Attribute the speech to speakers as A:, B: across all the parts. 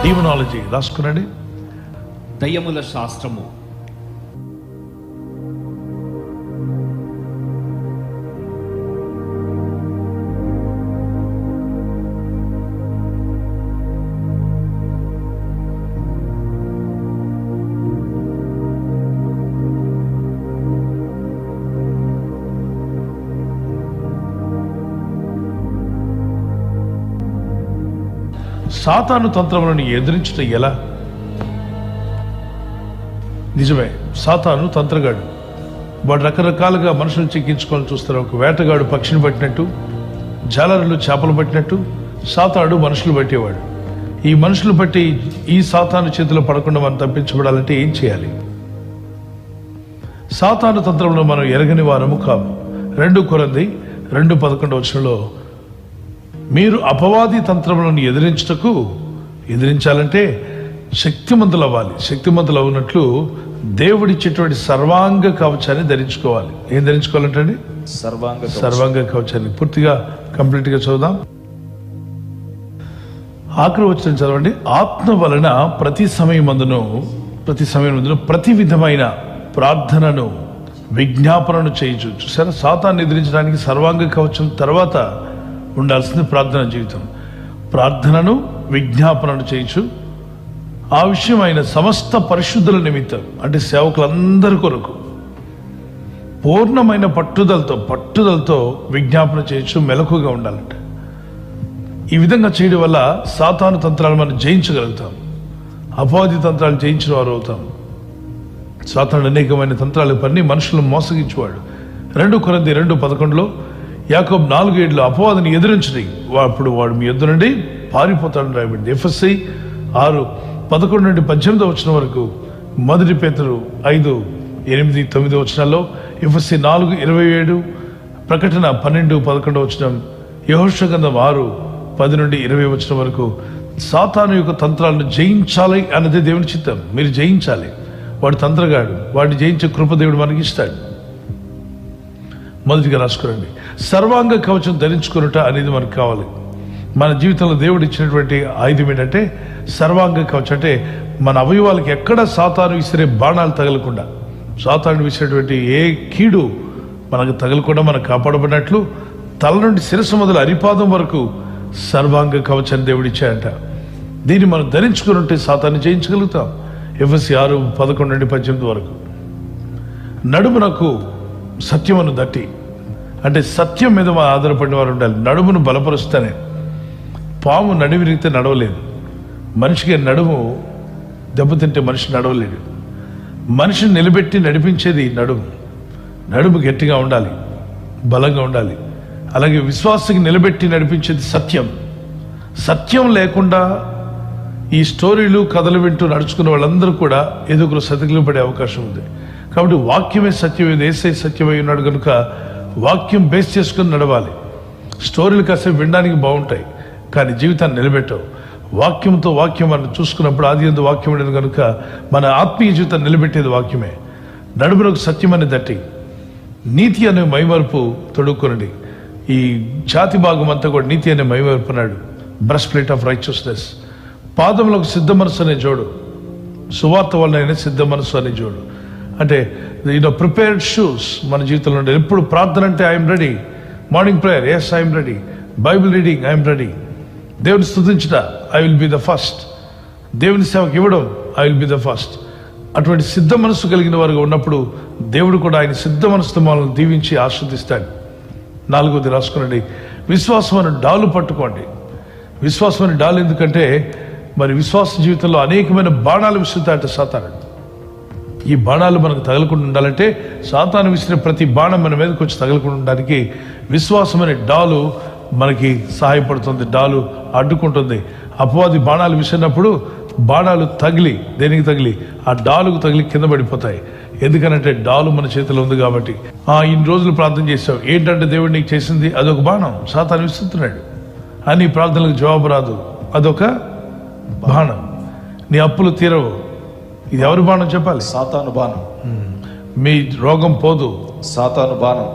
A: డీమనాలజీ రాసుకునండి.
B: దయ్యముల శాస్త్రము.
A: సాతాను తంత్రములను ఎదిరించడం ఎలా? నిజమే, సాతాను తంత్రగాడు. వాడు రకరకాలుగా మనుషులు చిక్కించుకోవాలని చూస్తారు. ఒక వేటగాడు పక్షిని పట్టినట్టు, జాలరులు చేపలు పట్టినట్టు సాతానుడు మనుషులు పట్టేవాడు. ఈ మనుషులు బట్టి ఈ సాతాను చేతిలో పడకుండా మనం తప్పించబడాలంటే ఏం చేయాలి? సాతాను తంత్రంలో మనం ఎరగని వారము కాము. 2 కొరింథీ 2:11 మీరు అపవాది తంత్రములను ఎదిరించాలంటే శక్తిమంతులు అవ్వాలి. శక్తిమంతులు అవునట్లు దేవుడిచ్చేటువంటి సర్వాంగ కవచాన్ని ధరించుకోవాలి. ఏం ధరించుకోవాలంటే సర్వాంగ కవచాన్ని. పూర్తిగా కంప్లీట్గా చదువుదాం. ఆఖరి వచనం చదవండి. ఆత్మ వలన ప్రతి సమయమందును ప్రతి విధమైన ప్రార్థనను విజ్ఞాపనను చేయొచ్చు. చూసారా, సాతాన్ని ఎదిరించడానికి సర్వాంగ కవచం తర్వాత ఉండాల్సింది ప్రార్థన జీవితం. ప్రార్థనను విజ్ఞాపనను చేయొచ్చు. ఆ విషయం ఆయన సమస్త పరిశుద్ధుల నిమిత్తం, అంటే సేవకులందరి కొరకు పూర్ణమైన పట్టుదలతో విజ్ఞాపన చేయొచ్చు. మెలకుగా ఉండాలంట. ఈ విధంగా చేయడం వల్ల సాతాను తంత్రాలు మనం జయించగలుగుతాం. అపవాది తంత్రాలు జయించిన వారు అవుతాం. సాతాను అనేకమైన తంత్రాలు పన్ని మనుషులను మోసగించేవాడు. 2 కొరింథీ 2:11 యాకోబు 4:7 అపవాదిని ఎదిరించడం, అప్పుడు వాడు మీ ఎద్దు నుండి పారిపోతాడని రాయబడింది. ఎఫెసీ 6:11-18 వరకు, 1 పేతురు 5:8-9 ఎఫెసీ 4:27, ప్రకటన 12:11, యెహోషువ గ్రంథం 6:10-20 వరకు సాతాను యొక్క తంత్రాలను జయించాలి అన్నది దేవుని చిత్తం. మీరు జయించాలి. వాడు తంత్రగాడు, వాడిని జయించే కృప దేవుడు మనకి ఇస్తాడు. మొదటిగా రాసుకోండి, సర్వాంగ కవచం ధరించుకున్నట అనేది మనకు కావాలి. మన జీవితంలో దేవుడు ఇచ్చినటువంటి ఆయుధం ఏంటంటే సర్వాంగ కవచం. అంటే మన అవయవాలకి ఎక్కడ సాతాను విసిరే బాణాలు తగలకుండా, సాతాను విసిరేటువంటి ఏ కీడు మనకు తగలకుండా మనం కాపాడబడినట్లు తల నుండి శిరస్సు మొదలు అరిపాదం వరకు సర్వాంగ కవచాన్ని దేవుడు ఇచ్చాయంట. దీన్ని మనం ధరించుకున్నట్టే సాతాన్ని జయించగలుగుతాం. ఎఫెసీ 6:11-18 వరకు. నడుమునకు సత్యమును దట్టి, అంటే సత్యం మీద ఆధారపడిన వారు ఉండాలి. నడుమును బలపరుస్తేనే. పాము నడివిరిగితే నడవలేదు. మనిషికి నడుము దెబ్బతింటే మనిషి నడవలేడు. మనిషిని నిలబెట్టి నడిపించేది నడుము గట్టిగా ఉండాలి, బలంగా ఉండాలి. అలాగే విశ్వాసకి నిలబెట్టి నడిపించేది సత్యం లేకుండా ఈ స్టోరీలు కథలు వింటూ నడుచుకున్న వాళ్ళందరూ కూడా ఏదో ఒక సతికిలు పడే అవకాశం ఉంది. కాబట్టి వాక్యమే సత్యం, యేసే సత్యమై ఉన్నాడు కనుక వాక్యం బేస్ చేసుకుని నడవాలి. స్టోరీలు కాసేపు వినడానికి బాగుంటాయి, కానీ జీవితాన్ని నిలబెట్టవు. వాక్యం మనం చూసుకున్నప్పుడు ఆదియందు వాక్యం ఉండేది కనుక మన ఆత్మీయ జీవితాన్ని నిలబెట్టేది వాక్యమే. నడుమునకు సత్యం అనే దట్టి, నీతి అనే మైమరుపు తొడుక్కునండి. ఈ ఛాతి భాగం అంతా కూడా నీతి అనే మైమరుపు అన్నాడు. Breast plate of righteousness. పాదములకు సిద్ధ మనసు అనే జోడు, సువార్త వలన సిద్ధ మనసు అనే జోడు. అంటే ప్రిపేర్డ్ షూస్ మన జీవితంలో ఉండే. ఎప్పుడు ప్రార్థన అంటే I'm ready. Morning prayer, yes I'm ready. Bible reading, I'm ready. దేవుని స్తుతించట, I will be the first. దేవుని సేవకు ఇవ్వడం, I will be the first. అటువంటి సిద్ధ మనసు కలిగిన వారుగా ఉన్నప్పుడు దేవుడు కూడా ఆయన సిద్ధ మనసుతో మనల్ని దీవించి ఆస్వాదిస్తాడు. 4వది రాసుకునండి, విశ్వాసం అనే డాలు పట్టుకోండి. విశ్వాసం అనే డాలు ఎందుకంటే మరి విశ్వాస జీవితంలో అనేకమైన బాణాలు విసురుతాయట సాతాను. ఈ బాణాలు మనకు తగలకుండా ఉండాలంటే, సాతాను విసిరే ప్రతి బాణం మన మీదకి వచ్చి తగలకుండా ఉండడానికి విశ్వాసం అనే డాలు మనకి సహాయపడుతుంది. డాలు అడ్డుకుంటుంది. అపవాది బాణాలు విసిరినప్పుడు బాణాలు దేనికి తగిలి ఆ డాలుకు తగిలి కింద పడిపోతాయి. ఎందుకనంటే డాలు మన చేతిలో ఉంది కాబట్టి. ఇన్ని రోజులు ప్రార్థన చేసావు, ఏంటంటే దేవుడు నీకు చేసింది అదొక బాణం, సాతాను విసురుతున్నాడు. అని ప్రార్థనలకు జవాబు రాదు, అదొక బాణం. నీ అప్పులు తీరవు, ఇది ఎవరి బాణం చెప్పాలి?
C: సాతాను బాణం.
A: మీ రోగం పోదు,
C: సాతాను బాణం.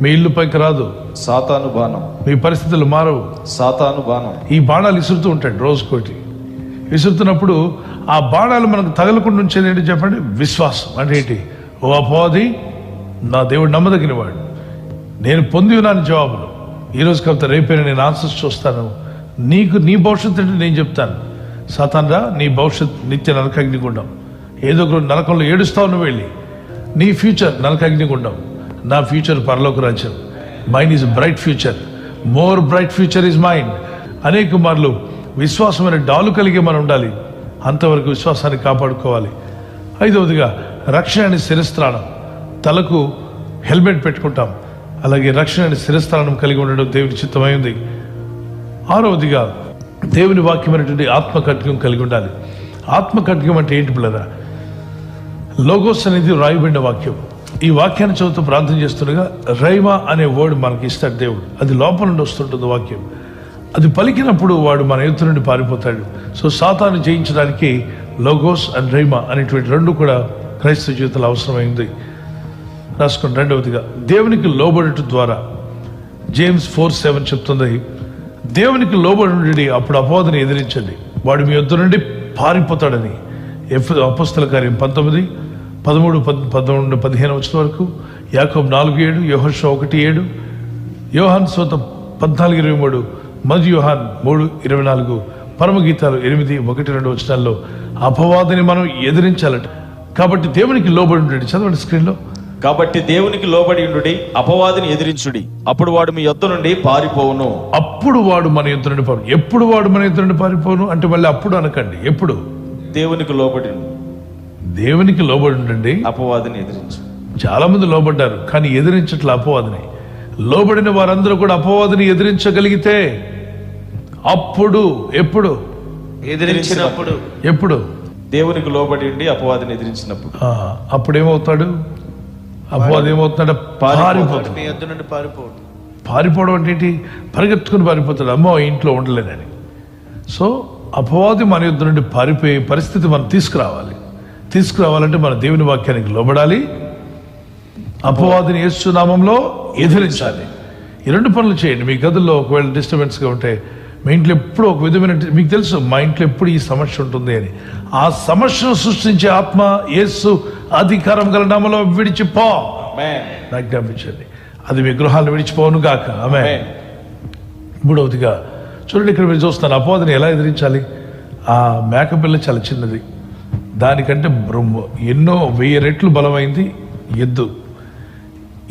A: మీ ఇల్లు పైకి రాదు,
C: సాతాను బాణం.
A: మీ పరిస్థితులు మారవు,
C: సాతాను బాణం.
A: ఈ బాణాలు ఇసురుతూ ఉంటాడు రోజుకోటి. విసురుతున్నప్పుడు ఆ బాణాలు మనకు తగలకుండా ఉంచేది ఏంటి చెప్పండి? విశ్వాసం. అంటే ఏంటి? ఓ అపవాది, నా దేవుడు నమ్మదగినవాడు, నేను పొంది ఉన్నాను జవాబులు. ఈరోజు కాకపోతే రేపైనా నేను ఆన్సర్స్ చూస్తాను. నీకు నీ భవిష్యత్తు అంటే నేను చెప్తాను. సాతానురా, నీ భవిష్యత్ నిత్య నరకాగ్నిగుండం. ఏదో ఒక నరకంలో ఏడుస్తావు నువ్వు వెళ్ళి. నీ ఫ్యూచర్ నరకాగ్నిగుండం, నా ఫ్యూచర్ పరలోక రాజ్యం. Mind is bright future, more bright future is mind. అనేక మార్లు విశ్వాసమైన డాలు కలిగి మనం ఉండాలి. అంతవరకు విశ్వాసాన్ని కాపాడుకోవాలి. ఐదవదిగా రక్షణ అనే శిరస్త్రాణం. తలకు హెల్మెట్ పెట్టుకుంటాం, అలాగే రక్షణ అనే శిరస్త్రాణం కలిగి ఉండడం దేవుని చిత్తమైంది. ఆరవదిగా దేవుని వాక్యమైనటువంటి ఆత్మకట్యం కలిగి ఉండాలి. ఆత్మకట్యం అంటే ఏంటి పిల్లరా? లోగోస్ అనేది రాయబడిన వాక్యం. ఈ వాక్యాన్ని చదువుతూ ప్రార్థన చేస్తుండగా రైమా అనే వర్డ్ మనకి ఇస్తాడు దేవుడు. అది లోపల నుండి వస్తుంటుంది వాక్యం. అది పలికినప్పుడు వాడు మన ఎదురు నుండి పారిపోతాడు. సో సాతాను జయించడానికి లోగోస్ అండ్ రైమా అనేటువంటి రెండు కూడా క్రైస్తవ జీవితంలో అవసరమైంది. రాసుకోండి. రెండవదిగా దేవునికి లోబడటం ద్వారా. జేమ్స్ 4:7 చెప్తుంది, దేవునికి లోబడి అప్పుడు అపవాదిని ఎదిరించండి, వాడు మీ యొద్ద నుండి పారిపోతాడని. అపోస్తల కార్యం 19:13-15 వరకు, యాకోబు 4:7, యెహోషువ 1:7, యోహాను సువార్త 14:23, మొదటి యోహాను 3:24, పరమగీతాలు 8:1-2 అపవాదిని మనం ఎదిరించాలట. కాబట్టి దేవునికి లోబడి ఉండండి. చదవండి స్క్రీన్లో.
C: కాబట్టి దేవునికి లోబడి ఉండుడి, అపవాదిని ఎదిరించుడి, అప్పుడు వాడు మీ యొద్ద నుండి పారిపోవును.
A: అప్పుడు వాడు మన యొద్ద నుండి పారిపోను. ఎప్పుడు వాడు మన యొద్ద నుండి పారిపోను అంటే మళ్ళీ అప్పుడు అనకండి. ఎప్పుడు?
C: దేవునికి లోబడి
A: దేవునికి లోబడి ఉండండి,
C: అపవాదిని ఎదిరించు.
A: చాలా మంది లోబడ్డారు కానీ ఎదిరించట్ల అపవాదిని. లోబడిన వారందరూ కూడా అపవాదిని ఎదిరించగలిగితే అప్పుడు, ఎప్పుడు?
C: ఎదిరించినప్పుడు.
A: ఎప్పుడు?
C: దేవునికి లోబడి ఉండి అపవాదిని ఎదిరించినప్పుడు.
A: అప్పుడు ఏమవుతాడు? అపవాది ఏమవుతున్నాడు? పారిపోతాడు. పారిపోవడం అంటే ఏంటి? పరిగెత్తుకుని పారిపోతాడు, అమ్మో ఇంట్లో ఉండలేనని. సో అపవాది మన యుద్ధ నుండి పారిపోయే పరిస్థితి మనం తీసుకురావాలంటే మన దేవుని వాక్యానికి లోబడాలి, అపవాదిని యేసు నామంలో ఎదిరించాలి. ఈ రెండు పనులు చేయండి. మీ గదుల్లో ఒకవేళ డిస్టర్బెన్స్గా ఉంటే, మీ ఇంట్లో ఎప్పుడు ఒక విధమైన, మీకు తెలుసు మా ఇంట్లో ఎప్పుడు ఈ సమస్య ఉంటుంది అని, ఆ సమస్యను సృష్టించే ఆత్మ యేసు అధికారం గల నామములో విడిచిపో. నాకు జ్ఞాపించండి, అది మీ గృహాలను విడిచిపోను గాక. ఆమేన్. మూడవదిగా చూడండి, ఇక్కడ మీరు చూస్తున్నారు అపవాదిని ఎలా ఎదిరించాలి. ఆ మేకపిల్ల చాలా చిన్నది, దానికంటే ఎన్నో 1000 రెట్లు బలమైంది ఎద్దు.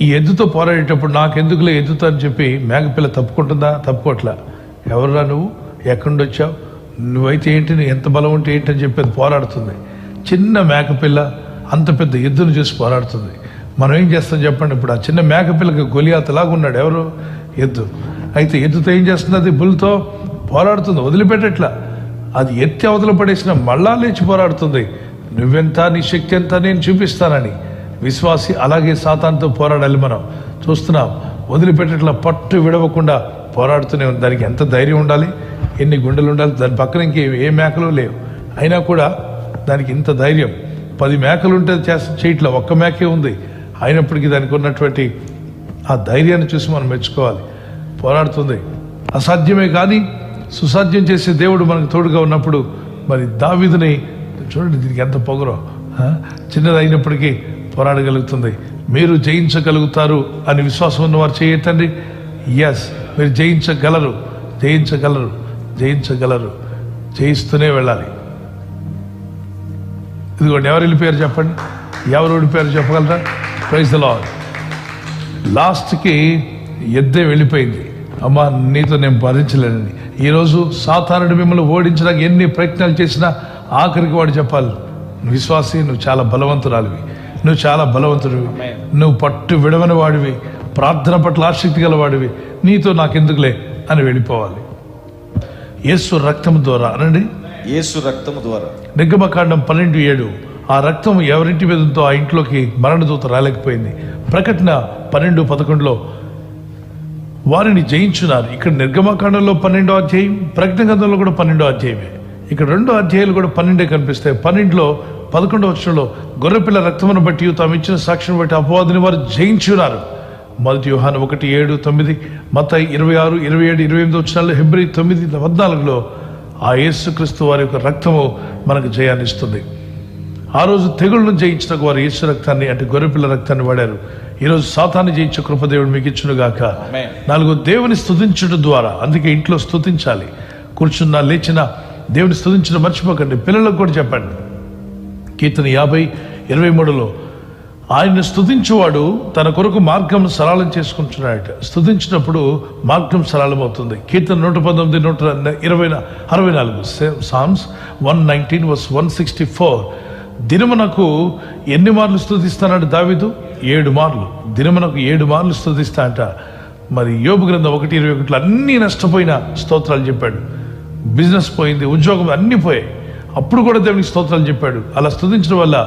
A: ఈ ఎద్దుతో పోరాడేటప్పుడు నాకెందుకులే ఎద్దుతో అని చెప్పి మేకపిల్ల తప్పుకుంటుందా? తప్పుకోట్లా. ఎవరురా నువ్వు, ఎక్కడి నుండి వచ్చావు, నువ్వైతే ఏంటి, ఎంత బలం ఉంటే ఏంటి అని చెప్పి అది పోరాడుతుంది. చిన్న మేకపిల్ల అంత పెద్ద ఎద్దును చూసి పోరాడుతుంది. మనం ఏం చేస్తాం చెప్పండి? ఇప్పుడు ఆ చిన్న మేకపిల్లకి గొలియాతలాగా ఉన్నాడు ఎవరు? ఎద్దు. అయితే ఎద్దుతో ఏం చేస్తుంది? అది బుల్తో పోరాడుతుంది, వదిలిపెట్టట్లా. అది ఎత్తి అవతల పడేసిన మళ్ళా లేచి పోరాడుతుంది. నువ్వెంత, నీ శక్తి ఎంత నేను చూపిస్తానని. విశ్వాసి అలాగే సాతానుతో పోరాడాలి. మనం చూస్తున్నాం, వదిలిపెట్టట్లా, పట్టు విడవకుండా పోరాడుతూనే ఉంది. దానికి ఎంత ధైర్యం ఉండాలి, ఎన్ని గుండెలు ఉండాలి. దాని పక్కన ఏ మేకలు లేవు, అయినా కూడా దానికి ఇంత ధైర్యం. 10 మేకలు ఉంటే చేయట్లా, ఒక్క మేకే ఉంది. అయినప్పటికీ దానికి ఉన్నటువంటి ఆ ధైర్యాన్ని చూసి మనం మెచ్చుకోవాలి. పోరాడుతుంది. అసాధ్యమే కానీ సుసాధ్యం చేసే దేవుడు మనకు తోడుగా ఉన్నప్పుడు మరి దావీదుని చూడండి, దీనికి ఎంత పొగరో. చిన్నది అయినప్పటికీ పోరాడగలుగుతుంది. మీరు జయించగలుగుతారు అని విశ్వాసం ఉన్నవారు చేయటండి. ఎస్, మీరు జయించగలరు, జయించగలరు, జయించగలరు. జయిస్తూనే వెళ్ళాలి. ఇదిగోండి, ఎవరు వెళ్ళిపోయారు చెప్పండి, ఎవరు ఓడిపోయారు చెప్పగలరా? Praise the lord. లాస్ట్కి ఎద్దే వెళ్ళిపోయింది, అమ్మా నీతో నేను భరించలేనని. ఈరోజు సాతానుడు మిమ్మల్ని ఓడించడానికి ఎన్ని ప్రయత్నాలు చేసినా ఆఖరికి వాడు చెప్పాలి, విశ్వాసి నువ్వు చాలా బలవంతురాలివి, నువ్వు చాలా బలవంతుడివి, నువ్వు పట్టు విడవని వాడివి, ప్రార్థన పట్ల ఆసక్తి గల వాడివి, నీతో నాకెందుకులే అని వెళ్ళిపోవాలి. యేసు రక్తము ద్వారా అనండి,
C: యేసు రక్తము ద్వారా.
A: నిర్గమకాండం 12:7, ఆ రక్తం ఎవరింటి మీద ఉందో ఆ ఇంట్లోకి మరణదూత రాలేకపోయింది. ప్రకటన 12:11 వారిని జయించున్నారు. ఇక్కడ నిర్గమకాండంలో 12వ అధ్యాయం, ప్రకటన గ్రంథంలో కూడా 12వ అధ్యాయమే. ఇక్కడ 2 అధ్యాయాలు కూడా 12 కనిపిస్తాయి. 12లో 11వ వచనంలో గొర్రెపిల్ల రక్తమును బట్టి తాము ఇచ్చిన సాక్ష్యం బట్టి అపవాదిని వారు జయించున్నారు. మొదటి యోహాను 1:7-9, మత్తయి 26, 27, 28 వచనాల్లో, హెబ్రీ 9:14 ఆ యేసుక్రీస్తు వారి యొక్క రక్తము మనకు జయాన్ని ఇస్తుంది. ఆ రోజు తెగుళ్ళను జయించడానికి వారు యేసు రక్తాన్ని అంటే గొర్రెపిల్ల రక్తాన్ని వాడారు. ఈరోజు సాతాన్ని జయించే కృపదేవుడు మీకు ఇచ్చును గాక. 4 దేవుని స్తుతించడం ద్వారా, అందుకే ఇంట్లో స్తుతించాలి. కూర్చున్నా లేచినా దేవుని స్తుతించడం మర్చిపోకండి. పిల్లలకు కూడా చెప్పండి. కీర్తన 50:23లో ఆయన స్తుతించువాడు తన కొరకు మార్గం సరళం చేసుకుంటున్నాడట. స్తుతించినప్పుడు మార్గం సరళమవుతుంది. కీర్తన 119:164 సామ్స్ 119:164. దినమునకు ఎన్ని మార్లు స్తుతిస్తానంటే దావీదు 7 మార్లు. దినమునకు 7 మార్లు స్తుతిస్తా అంట. మరి యోబు గ్రంథం 1:21 అన్నీ నష్టపోయిన స్తోత్రాలు చెప్పాడు. బిజినెస్ పోయింది, ఉద్యోగం అన్నీ పోయాయి, అప్పుడు కూడా దేవునికి స్తోత్రాలు చెప్పాడు. అలా స్తుతించడం వల్ల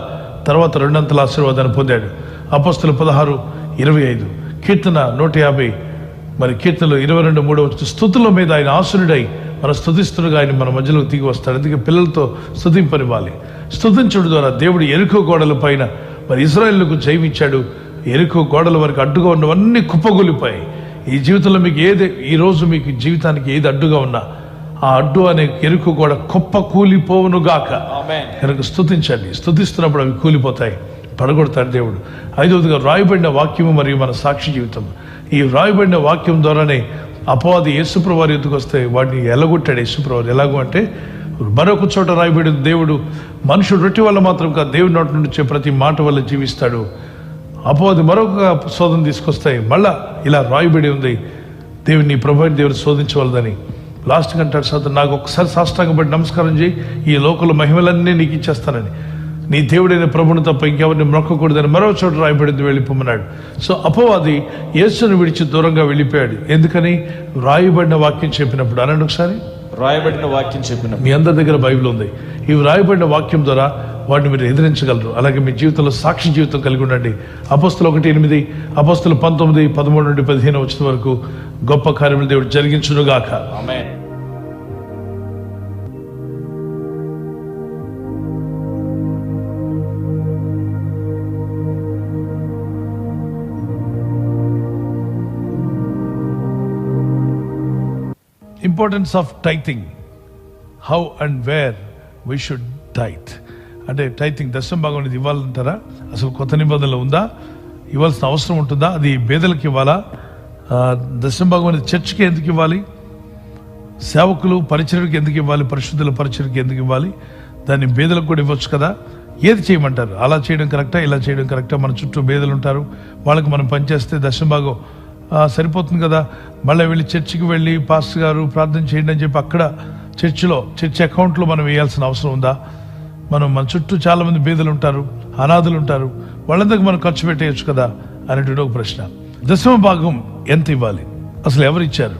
A: తర్వాత 2 ఆశీర్వాదాన్ని పొందాడు. అపోస్తులు 16:25, కీర్తన 150, మరి కీర్తనలు 22:3 స్తుతుల మీద ఆయన ఆసునుడై మన స్తుతిస్తుడుగా ఆయన మన మధ్యలోకి దిగి వస్తాడు. అందుకే పిల్లలతో స్తుతింపనివ్వాలి. స్తుతించడం ద్వారా దేవుడు ఎరికో గోడల పైన మరి ఇశ్రాయేలుకు జయమిచ్చాడు. ఎరికో గోడల వరకు అడ్డుగా ఉన్నవన్నీ కుప్పగూలిపోయాయి. ఈ జీవితంలో మీకు ఈ రోజు మీకు జీవితానికి ఏది అడ్డుగా ఉన్నా ఆ అడ్డు అనే ఎరుకు కూడా కుప్ప కూలిపోవును గాక. కనుక స్తుతించండి. స్తుతిస్తున్నప్పుడు అవి కూలిపోతాయి, పడగొడతాడు దేవుడు. 5వదిగా రాయబడిన వాక్యము మరియు మన సాక్షి జీవితం. ఈ రాయబడిన వాక్యం ద్వారానే అపవాది యేసుప్రభువు వారి ఎదుగుకు వస్తే వాడిని ఎలగొట్టాడు యేసుప్రభువు. ఎలాగో అంటే మరొక చోట రాయబడిన దేవుడు మనుషుడు రొట్టె వల్ల మాత్రం కాదు దేవుడి నోటి నుండి వచ్చే ప్రతి మాట వల్ల జీవిస్తాడు. అపవాది మరొక శోధన తీసుకొస్తాయి. మళ్ళా ఇలా రాయబడి ఉంది దేవుని ప్రభు దేవుడు శోధించవలదని. లాస్ట్ అంటాడు సార్, నాకు ఒకసారి సాష్టాంగపడి నమస్కారం చేయి, ఈ లోకంలో మహిమలన్నీ నీకు ఇచ్చేస్తానని. నీ దేవుడైన ప్రభుని తప్ప ఇంకెవరిని మొక్కకూడదని మరో చోట రాయబడింది, వెళ్ళిపోమన్నాడు. సో అపవాది యేసుని విడిచి దూరంగా వెళ్ళిపోయాడు. ఎందుకని? రాయబడిన వాక్యం చెప్పినప్పుడు. అనండి ఒకసారి.
C: రాయబడిన వాక్యం చెప్పినప్పుడు.
A: మీ అందరి దగ్గర బైబిల్ ఉంది. ఇవి రాయబడిన వాక్యం ద్వారా వాటిని మీరు ఎదిరించగలరు. అలాగే మీ జీవితంలో సాక్షి జీవితం కలిగి ఉండండి. అపోస్తులు 1:8, అపోస్తులు 19:13-15 వరకు గొప్ప కార్యములు దేవుడు జరిగించునుగాక.
C: Amen.
A: Importance of tithing, how and where we should tithe. అంటే టైథింగ్ దశమ భాగం అనేది ఇవ్వాలంటారా? అసలు కొత్త నిబంధనలు ఉందా? ఇవ్వాల్సిన అవసరం ఉంటుందా? అది పేదలకు ఇవ్వాలా? దశమ భాగం అనేది చర్చికి ఎందుకు ఇవ్వాలి? సేవకులు పరిచర్యకి ఎందుకు ఇవ్వాలి? పరిశుద్ధుల పరిచర్యకి ఎందుకు ఇవ్వాలి? దాన్ని పేదలకు కూడా ఇవ్వచ్చు కదా. ఏది చేయమంటారు? అలా చేయడం కరెక్టా, ఇలా చేయడం కరెక్టా? మన చుట్టూ పేదలు ఉంటారు, వాళ్ళకి మనం పనిచేస్తే దశమ భాగం సరిపోతుంది కదా. మళ్ళీ వెళ్ళి చర్చికి వెళ్ళి పాస్టర్ గారు ప్రార్థన చేయండి అని చెప్పి అక్కడ చర్చి అకౌంట్లో మనం వేయాల్సిన అవసరం ఉందా? మన చుట్టూ చాలా మంది బీదలు ఉంటారు, అనాథులు ఉంటారు, వాళ్ళందరికీ మనం ఖర్చు పెట్టేయచ్చు కదా అనేటువంటి ఒక ప్రశ్న. దశమ భాగం ఎంత ఇవ్వాలి? అసలు ఎవరు ఇచ్చారు?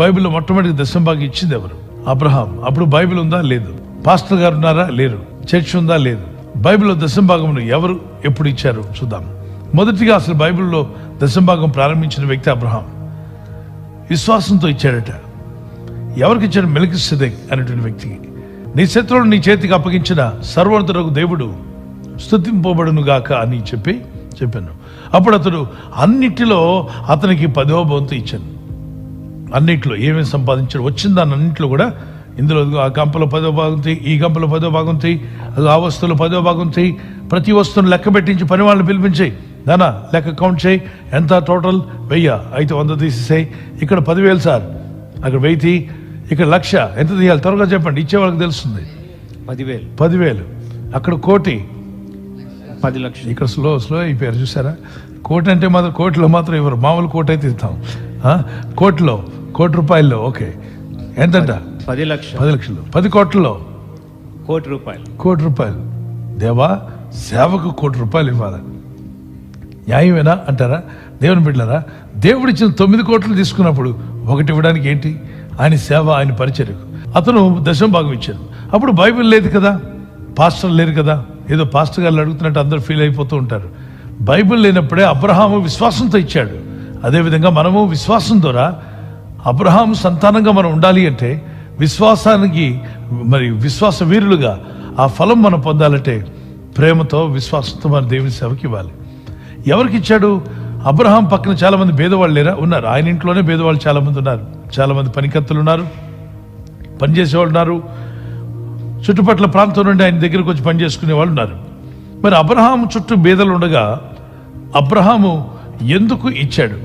A: బైబిల్లో మొట్టమొదటి దశమ భాగం ఇచ్చింది ఎవరు? అబ్రహాం. అప్పుడు బైబిల్ ఉందా? లేదు. పాస్టర్ గారు ఉన్నారా? లేరు. చర్చ్ ఉందా? లేదు. బైబిల్లో దశమ భాగమును ఎవరు ఎప్పుడు ఇచ్చారు చూద్దాం. మొదటిగా అసలు బైబిల్లో దశమ భాగం ప్రారంభించిన వ్యక్తి అబ్రహాం. విశ్వాసంతో ఇచ్చాడట. ఎవరికి ఇచ్చాడు? మెల్కీసెదెక్ అనేటువంటి వ్యక్తికి. నీ శత్రువును నీ చేతికి అప్పగించిన సర్వోన్నతుడగు దేవుడు స్తుతింపబడును గాక అని చెప్పాను. అప్పుడు అతడు అన్నిటిలో అతనికి 10వ వంతు ఇచ్చాను. అన్నిట్లో ఏమేమి సంపాదించాడు వచ్చిన దాన్ని అన్నింటిలో కూడా, ఇందులో ఆ గంపలో 10వ భాగం తీ, ఈ గంపలో 10వ భాగం తీ, ఆ వస్తువులు 10వ భాగం తీ, ప్రతి వస్తువును లెక్క పెట్టించి పని వాళ్ళని పిలిపించాయి. దానా లెక్క కౌంట్ చేయి, ఎంత టోటల్ 1000 అయితే 100 తీసేసాయి. ఇక్కడ 10,000 సార్, అక్కడ 1000, ఇక్కడ 1,00,000 ఎంత తీయాలి త్వరగా చెప్పండి, ఇచ్చే వాళ్ళకి తెలుస్తుంది. 10,000 అక్కడ 1,00,000,
B: 10 లక్షలు.
A: ఇక్కడ స్లో అయిపోయారు చూసారా. 1,00,000 అంటే మాత్రం కోటిలో మాత్రం ఇవ్వరు, మామూలు 1,00,000 అయితే ఇస్తాం. కోటిలో 1,00,000 రూపాయల్లో ఓకే ఎంతంట?
B: 10 లక్షలు.
A: 10 లక్షలు. 10 కోట్లలో
B: 1,00,000 రూపాయలు.
A: 1,00,000 రూపాయలు. దేవా సేవకు 1,00,000 రూపాయలు ఇవ్వాలా? న్యాయమేనా అంటారా? దేవుని బిడ్డలారా, దేవుడిచ్చిన 9 కోట్లు తీసుకున్నప్పుడు 1 ఇవ్వడానికి ఏంటి? ఆయన సేవ, ఆయన పరిచర్యకు అతను దశమ భాగం ఇచ్చాడు. అప్పుడు బైబిల్ లేదు కదా, పాస్టర్ లేరు కదా, ఏదో పాస్టర్ గారు అడుగుతున్నట్టు అందరూ ఫీల్ అయిపోతూ ఉంటారు. బైబిల్ లేనప్పుడే అబ్రహాము విశ్వాసంతో ఇచ్చాడు. అదేవిధంగా మనము విశ్వాసం ద్వారా అబ్రహాము సంతానంగా మనం ఉండాలి అంటే విశ్వాసానికి మరి విశ్వాస వీరులుగా ఆ ఫలం మనం పొందాలంటే ప్రేమతో విశ్వాసంతో మన దేవుని సేవకి ఇవ్వాలి. ఎవరికి ఇచ్చాడు? అబ్రహాం పక్కన చాలా మంది భేదవాళ్ళు లేరా? ఉన్నారు. ఆయన ఇంట్లోనే భేదవాళ్ళు చాలా మంది ఉన్నారు. చాలా మంది పనికత్తులు ఉన్నారు, పనిచేసేవాళ్ళు ఉన్నారు, చుట్టుపక్కల ప్రాంతం నుండి ఆయన దగ్గరకు వచ్చి పనిచేసుకునే వాళ్ళు ఉన్నారు. మరి అబ్రహాము చుట్టూ బేదలు ఉండగా అబ్రహాము ఎందుకు ఇచ్చాడు?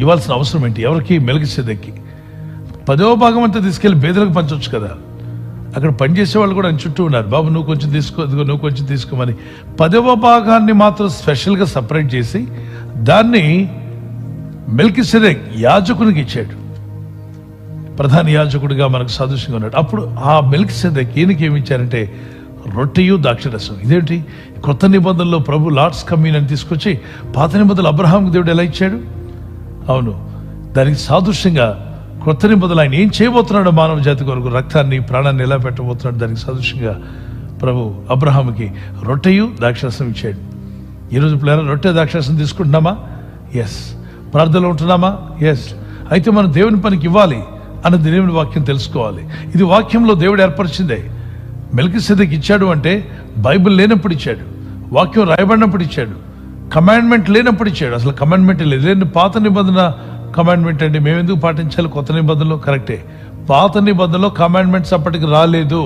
A: ఇవ్వాల్సిన అవసరం ఏంటి? ఎవరికి? మెల్కీసెదెక్కి. 10వ భాగం అంతా తీసుకెళ్లి బేదలకు పంచవచ్చు కదా. అక్కడ పనిచేసే వాళ్ళు కూడా ఆయన చుట్టూ ఉన్నారు. బాబు నువ్వు కొంచెం తీసుకో, నువ్వు కొంచెం తీసుకోమని 10వ భాగాన్ని మాత్రం స్పెషల్గా సపరేట్ చేసి దాన్ని మెల్కీసెదెక్ యాజకునికి ఇచ్చాడు. ప్రధాన యాజకుడిగా మనకు సాదృశ్యంగా ఉన్నాడు. అప్పుడు ఆ మెల్కీసెదెక్ ఈయనకి ఏమి ఇచ్చారంటే రొట్టెయు ద్రాక్షరసం. ఇదేంటి? కొత్త నిబంధనలో ప్రభు లార్డ్స్ కమ్యూన్ తీసుకొచ్చి పాత నిబంధనలు అబ్రహాంకు దేవుడు ఎలా ఇచ్చాడు? అవును, దానికి సాదృశ్యంగా కొత్త నిబంధనలు ఆయన ఏం చేయబోతున్నాడు మానవ జాతి కొరకు, రక్తాన్ని ప్రాణాన్ని ఎలా పెట్టబోతున్నాడు, దానికి సాదృశ్యంగా ప్రభు అబ్రహాముకి రొట్టెయు ద్రాక్షరసం ఇచ్చాడు. ఈరోజు పిల్లలు రొట్టె ద్రాక్షరసం తీసుకుంటున్నామా? ఎస్. ప్రార్థనలో ఉంటున్నామా? ఎస్. అయితే మనం దేవుని పనికి ఇవ్వాలి అన్నది దేవుని వాక్యం తెలుసుకోవాలి. ఇది వాక్యంలో దేవుడు ఏర్పరిచిందే. మెల్కీసెదెక్ ఇచ్చాడు అంటే బైబిల్ లేనప్పుడు ఇచ్చాడు, వాక్యం రాయబడినప్పుడు ఇచ్చాడు, కమాండ్మెంట్ లేనప్పుడు ఇచ్చాడు. అసలు కమాండ్మెంట్ లేదు. పాత నిబంధన కమాండ్మెంట్ అంటే మేము ఎందుకు పాటించాలి? కొత్త నిబంధనలో కరెక్టే. పాత నిబంధనలో కమాండ్మెంట్స్ అప్పటికి రాలేదు.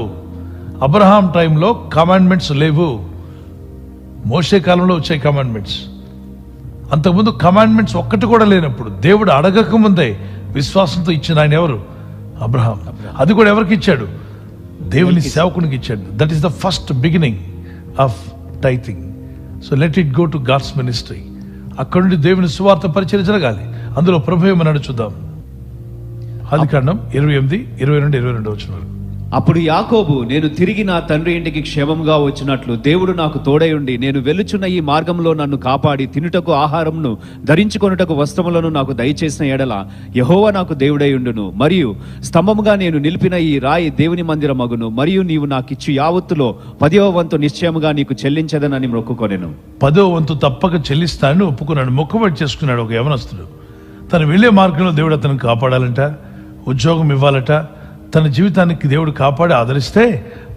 A: అబ్రహాం టైంలో కమాండ్మెంట్స్ లేవు. మోషే కాలంలో వచ్చాయి కమాండ్మెంట్స్. అంతకుముందు కమాండ్మెంట్స్ ఒక్కటి కూడా లేనప్పుడు దేవుడు అడగక ముందే విశ్వాసంతో ఇచ్చిన ఆయన ఎవరు? అబ్రహాం. అది కూడా ఎవరికి ఇచ్చాడు? దేవుని సేవకునికి ఇచ్చాడు. That is the first beginning of tithing. So let it go to God's ministry. అక్కడ నుండి దేవుని సువార్త పరిచయం జరగాలి. అందులో ప్రభు ఏమన్నాడు చూద్దాం. ఆదికాండం 28, 22 వచ్చిన వరకు.
B: అప్పుడు యాకోబు, నేను తిరిగి నా తండ్రి ఇంటికి క్షేమంగా వచ్చినట్లు దేవుడు నాకు తోడై ఉండి నేను వెళ్ళుచున్న ఈ మార్గంలో నన్ను కాపాడి తినుటకు ఆహారమును ధరించుకొనుటకు వస్త్రములను నాకు దయచేసిన ఎడల యెహోవా నాకు దేవుడై ఉండును. మరియు స్తంభముగా నేను నిలిపిన ఈ రాయి దేవుని మందిరమగును. మరియు నీవు నాకిచ్చు యావత్తులో 10వ వంతు నిశ్చయముగా నీకు చెల్లించదనని మొక్కుకొనెను.
A: 10వ వంతు తప్పక చెల్లిస్తానని ఒప్పుకున్నాడు. మొక్కుబడి చేసుకున్నాడు ఒక యవనస్తుడు. తను వెళ్లే మార్గంలో దేవుడు అతను కాపాడాలంట, ఉద్యోగం ఇవ్వాలట. తన జీవితానికి దేవుడు కాపాడి ఆదరిస్తే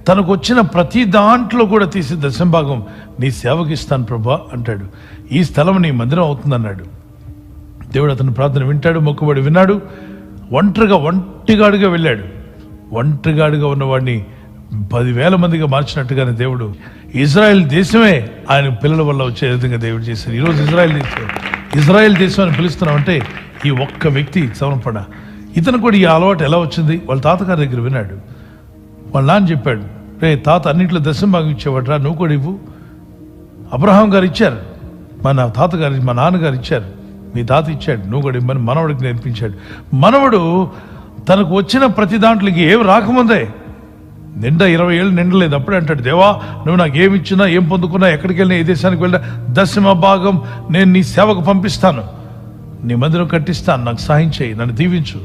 A: తనకు వచ్చిన ప్రతి దాంట్లో కూడా తీసి దశంభాగం నీ సేవకి ఇస్తాను ప్రభా అంటాడు. ఈ స్థలం నీ మందిరం అవుతుందన్నాడు. దేవుడు అతని ప్రార్థన వింటాడు, మొక్కుబడి విన్నాడు. ఒంటిగాడుగా వెళ్ళాడు. ఒంటిగాడుగా ఉన్నవాడిని 10,000 మందిగా మార్చినట్టుగానే దేవుడు ఇజ్రాయెల్ దేశమే ఆయన పిల్లల వల్ల వచ్చే విధంగా దేవుడు చేశారు. ఈరోజు ఇజ్రాయెల్ దేశం అని పిలుస్తున్నామంటే ఈ ఒక్క వ్యక్తి సమర్పణ. ఇతను కూడా ఈ అలవాటు ఎలా వచ్చింది? వాళ్ళ తాతగారి దగ్గర విన్నాడు. వాళ్ళ నాన్న చెప్పాడు, రే తాత అన్నింటిలో దశంభాగం ఇచ్చేవాడ్రా, నువ్వు కూడా ఇవ్వు. అబ్రహాం గారు ఇచ్చారు, మా నాన్నగారు ఇచ్చారు, మీ తాత ఇచ్చాడు, నువ్వు కూడా ఇవ్వని మనవడికి నేర్పించాడు. మనవడు తనకు వచ్చిన ప్రతి దాంట్లోకి ఏం రాకముందే నిండా 20 ఏళ్ళు నిండలేదు, అప్పుడే అంటాడు, దేవా నువ్వు నాకు ఏమి ఇచ్చినా, ఏం పొందుకున్నా, ఎక్కడికి వెళ్ళినా, ఏ దేశానికి వెళ్ళినా 10వ భాగం నేను నీ సేవకు పంపిస్తాను, నీ మందిరం కట్టిస్తాను, నాకు సహాయం చేయి, నన్ను దీవించు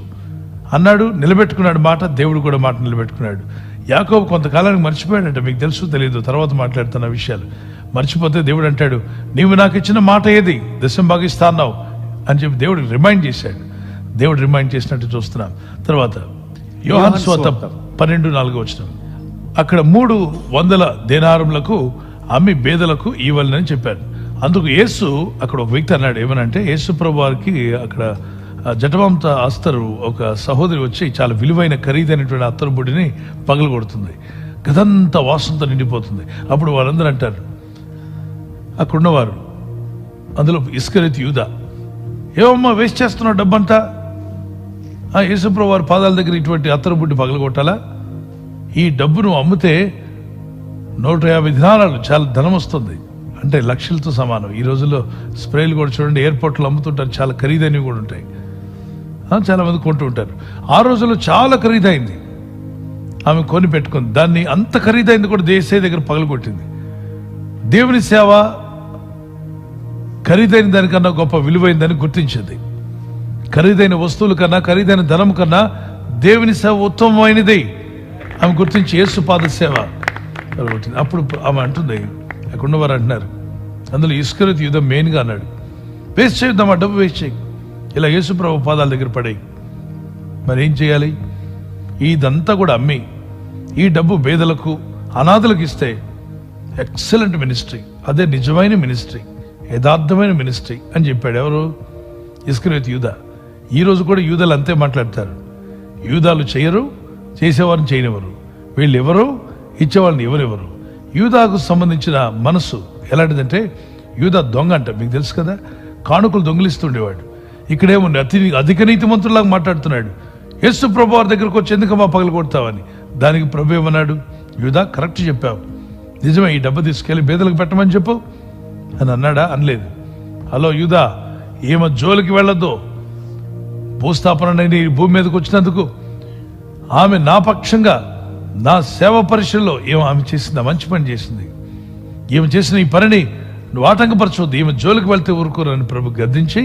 A: అన్నాడు. నిలబెట్టుకున్నాడు మాట. దేవుడు కూడా మాట నిలబెట్టుకున్నాడు. యాకోబు కొంతకాలానికి మర్చిపోయాడంట. మీకు తెలుసు తెలియదు, తర్వాత మాట్లాడుతున్న విషయాలు. మర్చిపోతే దేవుడు అంటాడు, నీవు నాకు ఇచ్చిన మాట ఏది? దశంభాగం ఇస్తా అన్నావు అని చెప్పి దేవుడు రిమైండ్ చేశాడు. దేవుడు రిమైండ్ చేసినట్టు చూస్తున్నాం. తర్వాత యోహాను సువార్త 12:4 వచ్చిన అక్కడ 300 దేనారములకు అమ్మి బేదలకు ఇవ్వాలని చెప్పారు. అందుకు యేసు అక్కడ ఒక వ్యక్తి అన్నాడు, ఏమనంటే యేసు ప్రభు వారికి అక్కడ జటవంత అస్తరు ఒక సహోదరి వచ్చి చాలా విలువైన ఖరీదైనటువంటి అత్తరు బుడిని పగలగొడుతుంది. గదంతా వాసనతో నిండిపోతుంది. అప్పుడు వాళ్ళందరూ అంటారు, అక్కడున్నవారు, అందులో ఇస్కరియోతు యూదా, ఏమమ్మా వేస్ట్ చేస్తున్నావు డబ్బంతా? యేసుప్రభు వారి పాదాల దగ్గర ఇటువంటి అత్తరు బుడ్డి పగలగొట్టాలా? ఈ డబ్బు నువ్వు అమ్మితే 150 దినారాలు చాలా ధనం వస్తుంది, అంటే లక్షలతో సమానం. ఈ రోజుల్లో స్ప్రేలు కూడా చూడండి, ఎయిర్పోర్ట్లో అమ్ముతుంటారు, చాలా ఖరీదైనవి కూడా ఉంటాయి, చాలా మంది కొంటూ ఉంటారు. ఆ రోజుల్లో చాలా ఖరీదైంది. ఆమె కొని పెట్టుకుంది. దాన్ని అంత ఖరీదైంది కూడా దేశే దగ్గర పగలగొట్టింది. దేవుని సేవ ఖరీదైన దానికన్నా గొప్ప విలువైందని గుర్తించింది. ఖరీదైన వస్తువుల కన్నా, ఖరీదైన ధనం కన్నా దేవుని సేవ ఉత్తమమైనది ఆమె గుర్తించి యేసు పాద సేవ పగలగొట్టింది. అప్పుడు ఆమె అంటుంది, అక్కడ ఉన్నవారు అంటున్నారు, అందులో ఇస్కరియోతు యూదా మెయిన్గా అన్నాడు, వేస్ట్ చేద్దాం, ఆ డబ్బు వేస్ట్ చేయి, ఇలా యేసు ప్రభు పాదాల దగ్గర పడేయి. మరి ఏం చేయాలి? ఇదంతా కూడా అమ్మి ఈ డబ్బు బేదలకు, అనాథలకు ఇస్తే ఎక్సలెంట్ మినిస్ట్రీ, అదే నిజమైన మినిస్ట్రీ, యథార్థమైన మినిస్ట్రీ అని చెప్పాడు. ఎవరు? ఇస్కరియోతు యూదా. ఈరోజు కూడా యూదాలు అంతే మాట్లాడతారు. యూదాలు చేయరు, చేసేవారిని చేయనివ్వరు. వీళ్ళు ఎవరు, ఇచ్చేవాళ్ళని ఎవరెవరు. యూదాకు సంబంధించిన మనసు ఎలాంటిదంటే, యూదా దొంగ అంట, మీకు తెలుసు కదా, కానుకలు దొంగిలిస్తుండేవాడు. ఇక్కడేమో అధిక నీతిమంతుల్లాగా మాట్లాడుతున్నాడు. యేసు ప్రభు వారి దగ్గరకు వచ్చి ఎందుకు మా పగలు కొడతావని. దానికి ప్రభు ఏమన్నాడు, యూదా కరెక్ట్ చెప్పావు, నిజమే, ఈ డబ్బు తీసుకెళ్ళి బేదలకు పెట్టమని చెప్పు అని అన్నాడా? అనలేదు. హలో యూదా, ఏమో జోలికి వెళ్ళొద్దు. భూస్థాపన ఈ భూమి మీదకి వచ్చినందుకు ఆమె నా పక్షంగా నా సేవ పరిచయంలో ఏమో ఆమె చేసింది, మంచి పని చేసింది. ఈమె చేసిన ఈ పనిని నువ్వు ఆటంకపరచవద్దు, ఈమె జోలికి వెళ్తే ఊరుకోరని ప్రభు గద్దించి,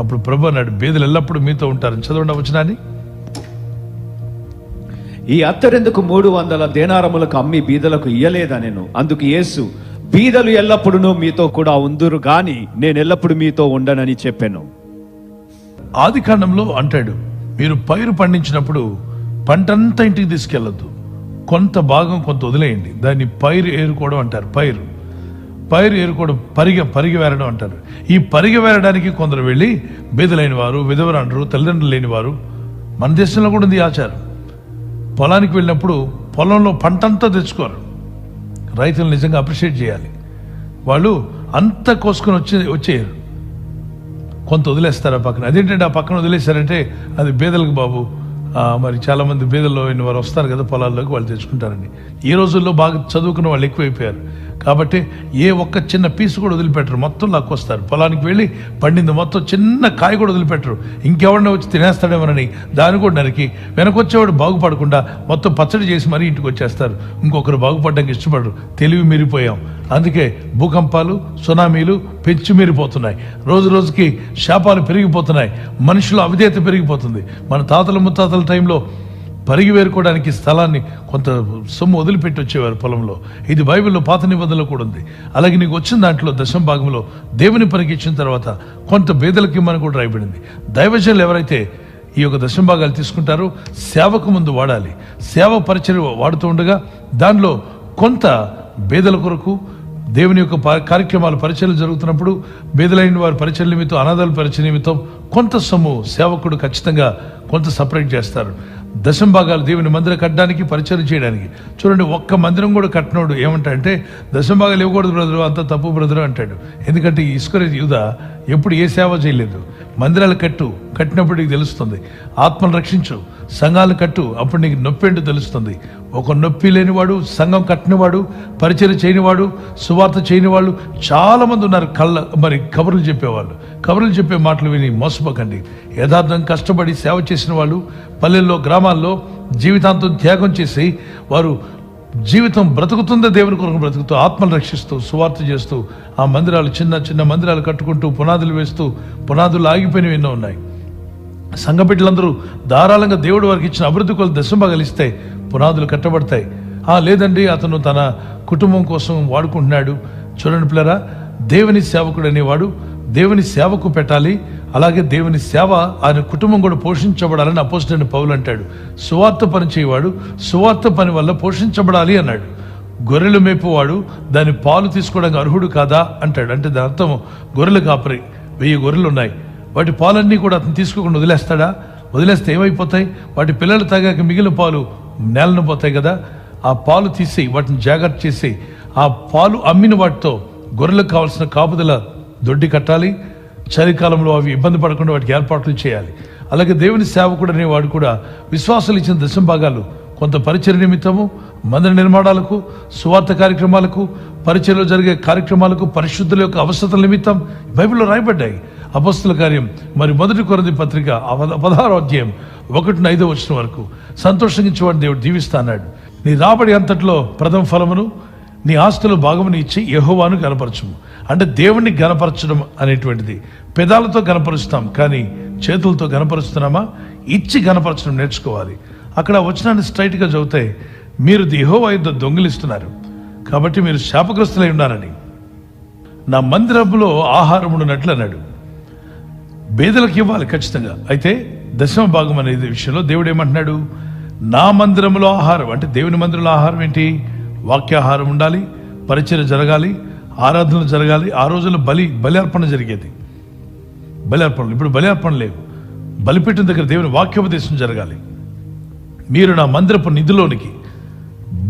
A: అప్పుడు ప్రభు అన్నాడు, బేదలు ఎల్లప్పుడూ మీతో ఉంటారని. చదవండి వచనాన్ని.
B: ఈ అత్తరెందుకు 300 దేనారములకు అమ్మి బీదలకు ఇయ్యలేదా నేను? అందుకు యేసు, బీదలు ఎల్లప్పుడూ మీతో కూడా ఉందురు గాని నేను ఎల్లప్పుడు మీతో ఉండనని చెప్పాను.
A: ఆది కాండంలో అంటాడు, మీరు పైరు పండించినప్పుడు పంటంతా ఇంటికి తీసుకెళ్ళొద్దు, కొంత భాగం కొంత వదిలేయండి. దాన్ని పైరు ఏరుకోవడం అంటారు. పైరు ఏరుకోవడం పరిగె వేరడం అంటారు. ఈ పరిగె వేరడానికి కొందరు వెళ్ళి బీదలైన వారు, విధవరాండ్రు, తల్లిదండ్రులు లేని వారు, మన దేశంలో కూడా ఉంది ఆచారం. పొలానికి వెళ్ళినప్పుడు పొలంలో పంటంతా తెచ్చుకోరు. రైతులు నిజంగా అప్రిషియేట్ చేయాలి. వాళ్ళు అంతా కోసుకొని వచ్చేయరు, కొంత వదిలేస్తారు ఆ పక్కన. అదేంటంటే ఆ పక్కన వదిలేశారంటే అది బీదలకు బాబు, మరి చాలా మంది బీదల్లో వారు వస్తారు కదా పొలాల్లోకి, వాళ్ళు తెచ్చుకుంటారండి. ఈ రోజుల్లో బాగా చదువుకున్న వాళ్ళు ఎక్కువైపోయారు కాబట్టి ఏ ఒక్క చిన్న పీసు కూడా వదిలిపెట్టరు, మొత్తం లాక్కొస్తారు. పొలానికి వెళ్ళి పండింది మొత్తం చిన్న కాయ కూడా వదిలిపెట్టరు. ఇంకెవరిని వచ్చి తినేస్తాడేమోనని దాన్ని కూడా నరికి వెనకొచ్చేవాడు బాగుపడకుండా మొత్తం పచ్చడి చేసి మరీ ఇంటికి వచ్చేస్తారు. ఇంకొకరు బాగుపడడానికి ఇష్టపడరు. తెలివి మీరిపోయాం. అందుకే భూకంపాలు, సునామీలు పెంచి మీరిపోతున్నాయి. రోజు రోజుకి శాపాలు పెరిగిపోతున్నాయి. మనుషుల అవిధేయత పెరిగిపోతుంది. మన తాతల ముత్తాతల టైంలో పరిగి వేరుకోవడానికి స్థలాన్ని కొంత సొమ్ము వదిలిపెట్టి వచ్చేవారు పొలంలో. ఇది బైబిల్లో పాత నిబంధనలో కూడా ఉంది. అలాగే నీకు వచ్చిన దాంట్లో దశమ భాగంలో దేవుని పనికి ఇచ్చిన తర్వాత కొంత బేదలకి ఇమ్మని కూడా రాయబడింది. దైవజనులు ఎవరైతే ఈ యొక్క దశమ భాగాలు తీసుకుంటారో సేవకు ముందు వాడాలి. సేవ పరిచర్య వాడుతూ ఉండగా దానిలో కొంత బేదల కొరకు, దేవుని యొక్క కార్యక్రమాలు పరిచర్యలు జరుగుతున్నప్పుడు బేదలైన వారి పరిచర్య నిమిత్తం, అనాథాల పరిచర్య నిమిత్తం కొంత సొమ్ము సేవకుడు ఖచ్చితంగా కొంత సపరేట్ చేస్తారు. దశమ భాగాలు దేవుని మందిరం కట్టడానికి, పరిచయం చేయడానికి. చూడండి, ఒక్క మందిరం కూడా కట్టినోడు ఏమంటాడంటే దశమ భాగాలు ఇవ్వకూడదు బ్రదరు, అంత తప్పు బ్రదరు అంటాడు. ఎందుకంటే ఈ ఇస్కరియోతు యూదా ఎప్పుడు ఏ సేవ చేయలేదు. మందిరాలు కట్టినప్పుడు నీకు తెలుస్తుంది. ఆత్మను రక్షించు, సంఘాలు కట్టు, అప్పుడు నీకు నొప్పి ఏంటో తెలుస్తుంది. ఒక నొప్పి లేనివాడు, సంఘం కట్టినవాడు, పరిచయం చేయనివాడు, సువార్త చేయనివాళ్ళు చాలా మంది ఉన్నారు. కబుర్లు చెప్పేవాళ్ళు. కబుర్లు చెప్పే మాటలు విని మోసపోకండి. యథార్థం కష్టపడి సేవ చేసిన వాళ్ళు పల్లెల్లో, గ్రామాల్లో జీవితాంతం త్యాగం చేసి వారు జీవితం బ్రతుకుతుందో దేవుని కొరకు బ్రతుకుతూ, ఆత్మలు రక్షిస్తూ, సువార్త చేస్తూ, ఆ మందిరాలు చిన్న చిన్న మందిరాలు కట్టుకుంటూ, పునాదులు వేస్తూ, పునాదులు ఆగిపోయినవి ఎన్నో ఉన్నాయి. సంఘ బిడ్డలందరూ ధారాళంగా దేవుడు వారికి ఇచ్చిన అభివృద్ధి కొలు దశమ భాగాలు ఇస్తే పునాదులు కట్టబడతాయి. లేదండి అతను తన కుటుంబం కోసం వాడుకుంటున్నాడు. చూడండి పిల్లరా, దేవుని సేవకుడు అనేవాడు దేవుని సేవకు పెట్టాలి. అలాగే దేవుని సేవ ఆయన కుటుంబం కూడా పోషించబడాలని అపోస్తలుడైన పౌలు అంటాడు. సువార్త పని చేయవాడు సువార్త పని వల్ల పోషించబడాలి అన్నాడు. గొర్రెలు మేపువాడు దాని పాలు తీసుకోవడానికి అర్హుడు కాదా అంటాడు. అంటే దాని అర్థం గొర్రెలు కాపరి 1000 గొర్రెలు ఉన్నాయి, వాటి పాలన్నీ కూడా అతను తీసుకోకుండా వదిలేస్తాడా? వదిలేస్తే ఏమైపోతాయి? వాటి పిల్లలు తాగాక మిగిలిన పాలు నేలను పోతాయి కదా. ఆ పాలు తీసి వాటిని జాగ్రత్త చేసి ఆ పాలు అమ్మిన వాటితో గొర్రెలకు కావాల్సిన కాపుదల దొడ్డి కట్టాలి. చలికాలంలో అవి ఇబ్బంది పడకుండా వాటికి ఏర్పాట్లు చేయాలి. అలాగే దేవుని సేవకుడు అనేవాడు కూడా విశ్వాసాలు ఇచ్చిన దశమ భాగాలు కొంత పరిచర్య నిమిత్తము, మందిర నిర్మాణాలకు, సువార్త కార్యక్రమాలకు, పరిచర్యలో జరిగే కార్యక్రమాలకు, పరిశుద్ధుల యొక్క అవసరతల నిమిత్తం బైబిల్లో రాయబడ్డాయి. అపొస్తలుల కార్యం మరి 1 కొరింథీ పత్రిక 16వ అధ్యాయం 1-5 వచనం వరకు సంతోషించేవాడిని దేవుడు దీవిస్తా అన్నాడు. నీ రాబడి అంతట్లో ప్రథమ ఫలమును నీ ఆస్తులు భాగమును ఇచ్చి యెహోవాను గనపరచుము. అంటే దేవుణ్ణి గనపరచడం అనేటువంటిది పెదాలతో గనపరుస్తాం, కానీ చేతులతో గనపరుస్తున్నామా? ఇచ్చి గనపరచడం నేర్చుకోవాలి. అక్కడ వచనాన్ని స్ట్రైట్గా చదివితే మీరు యెహోవా యుద్ధ దొంగిలిస్తున్నారు కాబట్టి మీరు శాపగ్రస్తులై ఉన్నారని, నా మందిరంలో ఆహారం ఉన్నట్లు అన్నాడు. బేదలకు ఇవ్వాలి ఖచ్చితంగా. అయితే దశమ భాగం అనేది విషయంలో దేవుడు ఏమంటున్నాడు? నా మందిరంలో ఆహారం అంటే దేవుని మందిరంలో ఆహారం ఏంటి? వాక్యాహారం ఉండాలి, పరిచర్య జరగాలి, ఆరాధనలు జరగాలి. ఆ రోజుల్లో బలి అర్పణ జరిగేది. బలి అర్పణలు ఇప్పుడు బలి అర్పణ లేవు. బలిపీఠం దగ్గర దేవుని వాక్యోపదేశం జరగాలి. మీరు నా మందిరపు నిధిలోనికి,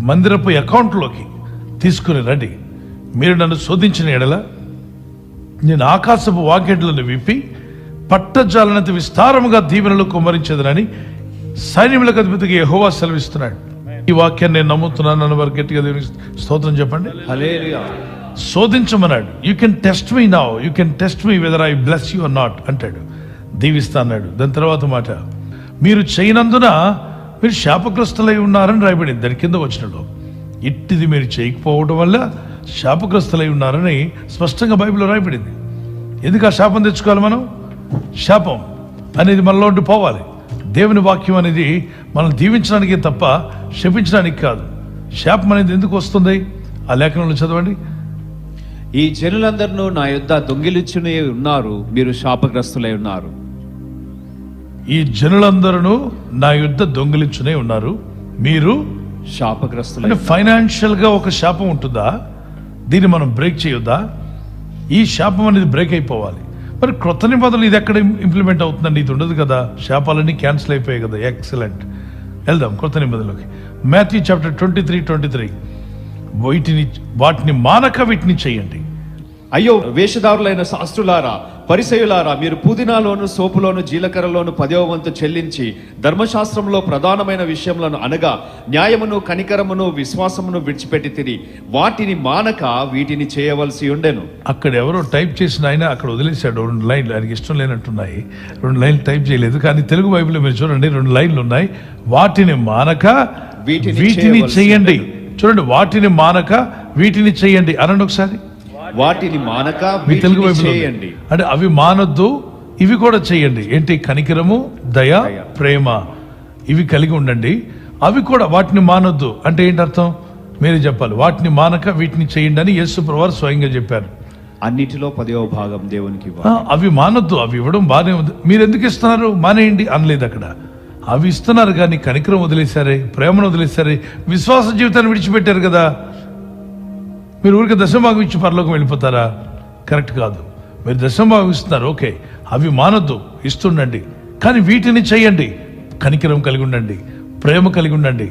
A: మందిరపు అకౌంట్లోకి తీసుకుని రండి. మీరు నన్ను శోధించిన ఎడల నేను ఆకాశపు వాకిట్లను విప్పి పట్టజాలనంత విస్తారముగా దీవెనలు కుమ్మరించేదనని సైన్యములకు అధిపతిగా యెహోవా సెలవిస్తున్నాడు. ఈ వాక్యాన్ని నేను నమ్ముతున్నాను. నన్ను వారు గట్టిగా దేవునికి స్తోత్రం చెప్పండి.
B: హల్లెలూయా.
A: శోధించమన్నాడు. You can test me now, you can test me whether I bless you or not అంటాడు. దీవిస్తా అన్నాడు. దాని తర్వాత మాట, మీరు చేయనందున మీరు శాపగ్రస్తులై ఉన్నారని రాయబడింది. దాని కింద వచ్చినలో ఇట్టిది మీరు చేయకపోవడం వల్ల శాపగ్రస్తులై ఉన్నారని స్పష్టంగా బైబిల్లో రాయబడింది. ఎందుకు ఆ శాపం తెచ్చుకోవాలి మనం? శాపం అనేది మనలో ఉండి పోవాలి. దేవుని వాక్యం అనేది మనం దీవించడానికి తప్ప శపించడానికి కాదు. శాపం అనేది ఎందుకు వస్తుంది? ఆ లేఖనంలో చదవండి.
B: ఈ జనులందరూ నా యొద్ద దొంగిలించునే ఉన్నారు, మీరు శాపగ్రస్తులై ఉన్నారు.
A: ఈ జనులందరూ నా యుద్ధ దొంగిలించునే ఉన్నారు, మీరు
B: శాపగ్రస్తులై
A: అంటే ఫైనాన్షియల్ గా ఒక శాపం ఉంటుందా? దీన్ని మనం బ్రేక్ చేయొద్దా? ఈ శాపం అనేది బ్రేక్ అయిపోవాలి. మరి క్రొత్త నిబంధనలు ఇది ఎక్కడ ఇంప్లిమెంట్ అవుతుందండి? ఇది ఉండదు కదా. శాపాలన్నీ క్యాన్సిల్ అయిపోయాయి కదా. ఎక్సలెంట్. వెళ్దాం కొత్త నిబంధనలోకి. Matthew chapter 23:23. వాటిని మానక వీటిని చేయండి.
B: అయ్యో వేషధారులైన శాస్త్రులారా, పరిసయ్యులారా, మీరు పుదీనాలోను సోపులోను జీలకర్రలోను 10వ వంతు చెల్లించి ధర్మశాస్త్రంలో ప్రధానమైన విషయములను అనగా న్యాయమును కనికరమును విశ్వాసమును విడిచిపెట్టి తిని వాటిని మానక వీటిని చేయవలసి ఉండెను.
A: అక్కడ ఎవరో టైప్ చేసిన ఆయన అక్కడ వదిలేశాడు 2 లైన్లు. ఆయనకి ఇష్టం లేనట్టున్నాయి. 2 లైన్లు టైప్ చేయలేదు. కానీ తెలుగు బైబిల్లో మీరు చూడండి 2 లైన్లు ఉన్నాయి. వాటిని మానక వీటిని చేయండి. చూడండి, వాటిని మానక వీటిని చేయండి అనండి ఒకసారి.
B: వాటిని మానక
A: మీ తెలుగు
B: వీటిని
A: బైబిల్లో
B: చేయండి.
A: అంటే అవి మానొద్దు, ఇవి కూడా చేయండి. ఏంటి? కనికరము, దయ, ప్రేమ, ఇవి కలిగి ఉండండి. అవి కూడా వాటిని మానొద్దు అంటే ఏంటి అర్థం? మీరే చెప్పాలి. వాటిని మానక వీటిని చేయండి అని యేసు ప్రభువారు స్వయంగా చెప్పారు.
B: అన్నిటిలో 10వ భాగం దేవునికి ఇవ్వాలి.
A: అవి మానొద్దు. అవి ఇవ్వడం బాగానే ఉంది. మీరు ఎందుకు ఇస్తున్నారు? మానేయండి అనలేదు అక్కడ. అవి ఇస్తున్నారు కానీ కనికరం వదిలేశారే, ప్రేమను వదిలేశారే, విశ్వాస జీవితాన్ని విడిచిపెట్టారు కదా. మీరు ఊరికి దశమభాగం ఇచ్చి పరలోకం వెళ్ళిపోతారా? కరెక్ట్ కాదు. మీరు దశమభాగం ఇస్తున్నారు, ఓకే. అవి మానొద్దు, ఇస్తుండండి. కానీ వీటిని చేయండి. కనికరం కలిగి ఉండండి, ప్రేమ కలిగి ఉండండి,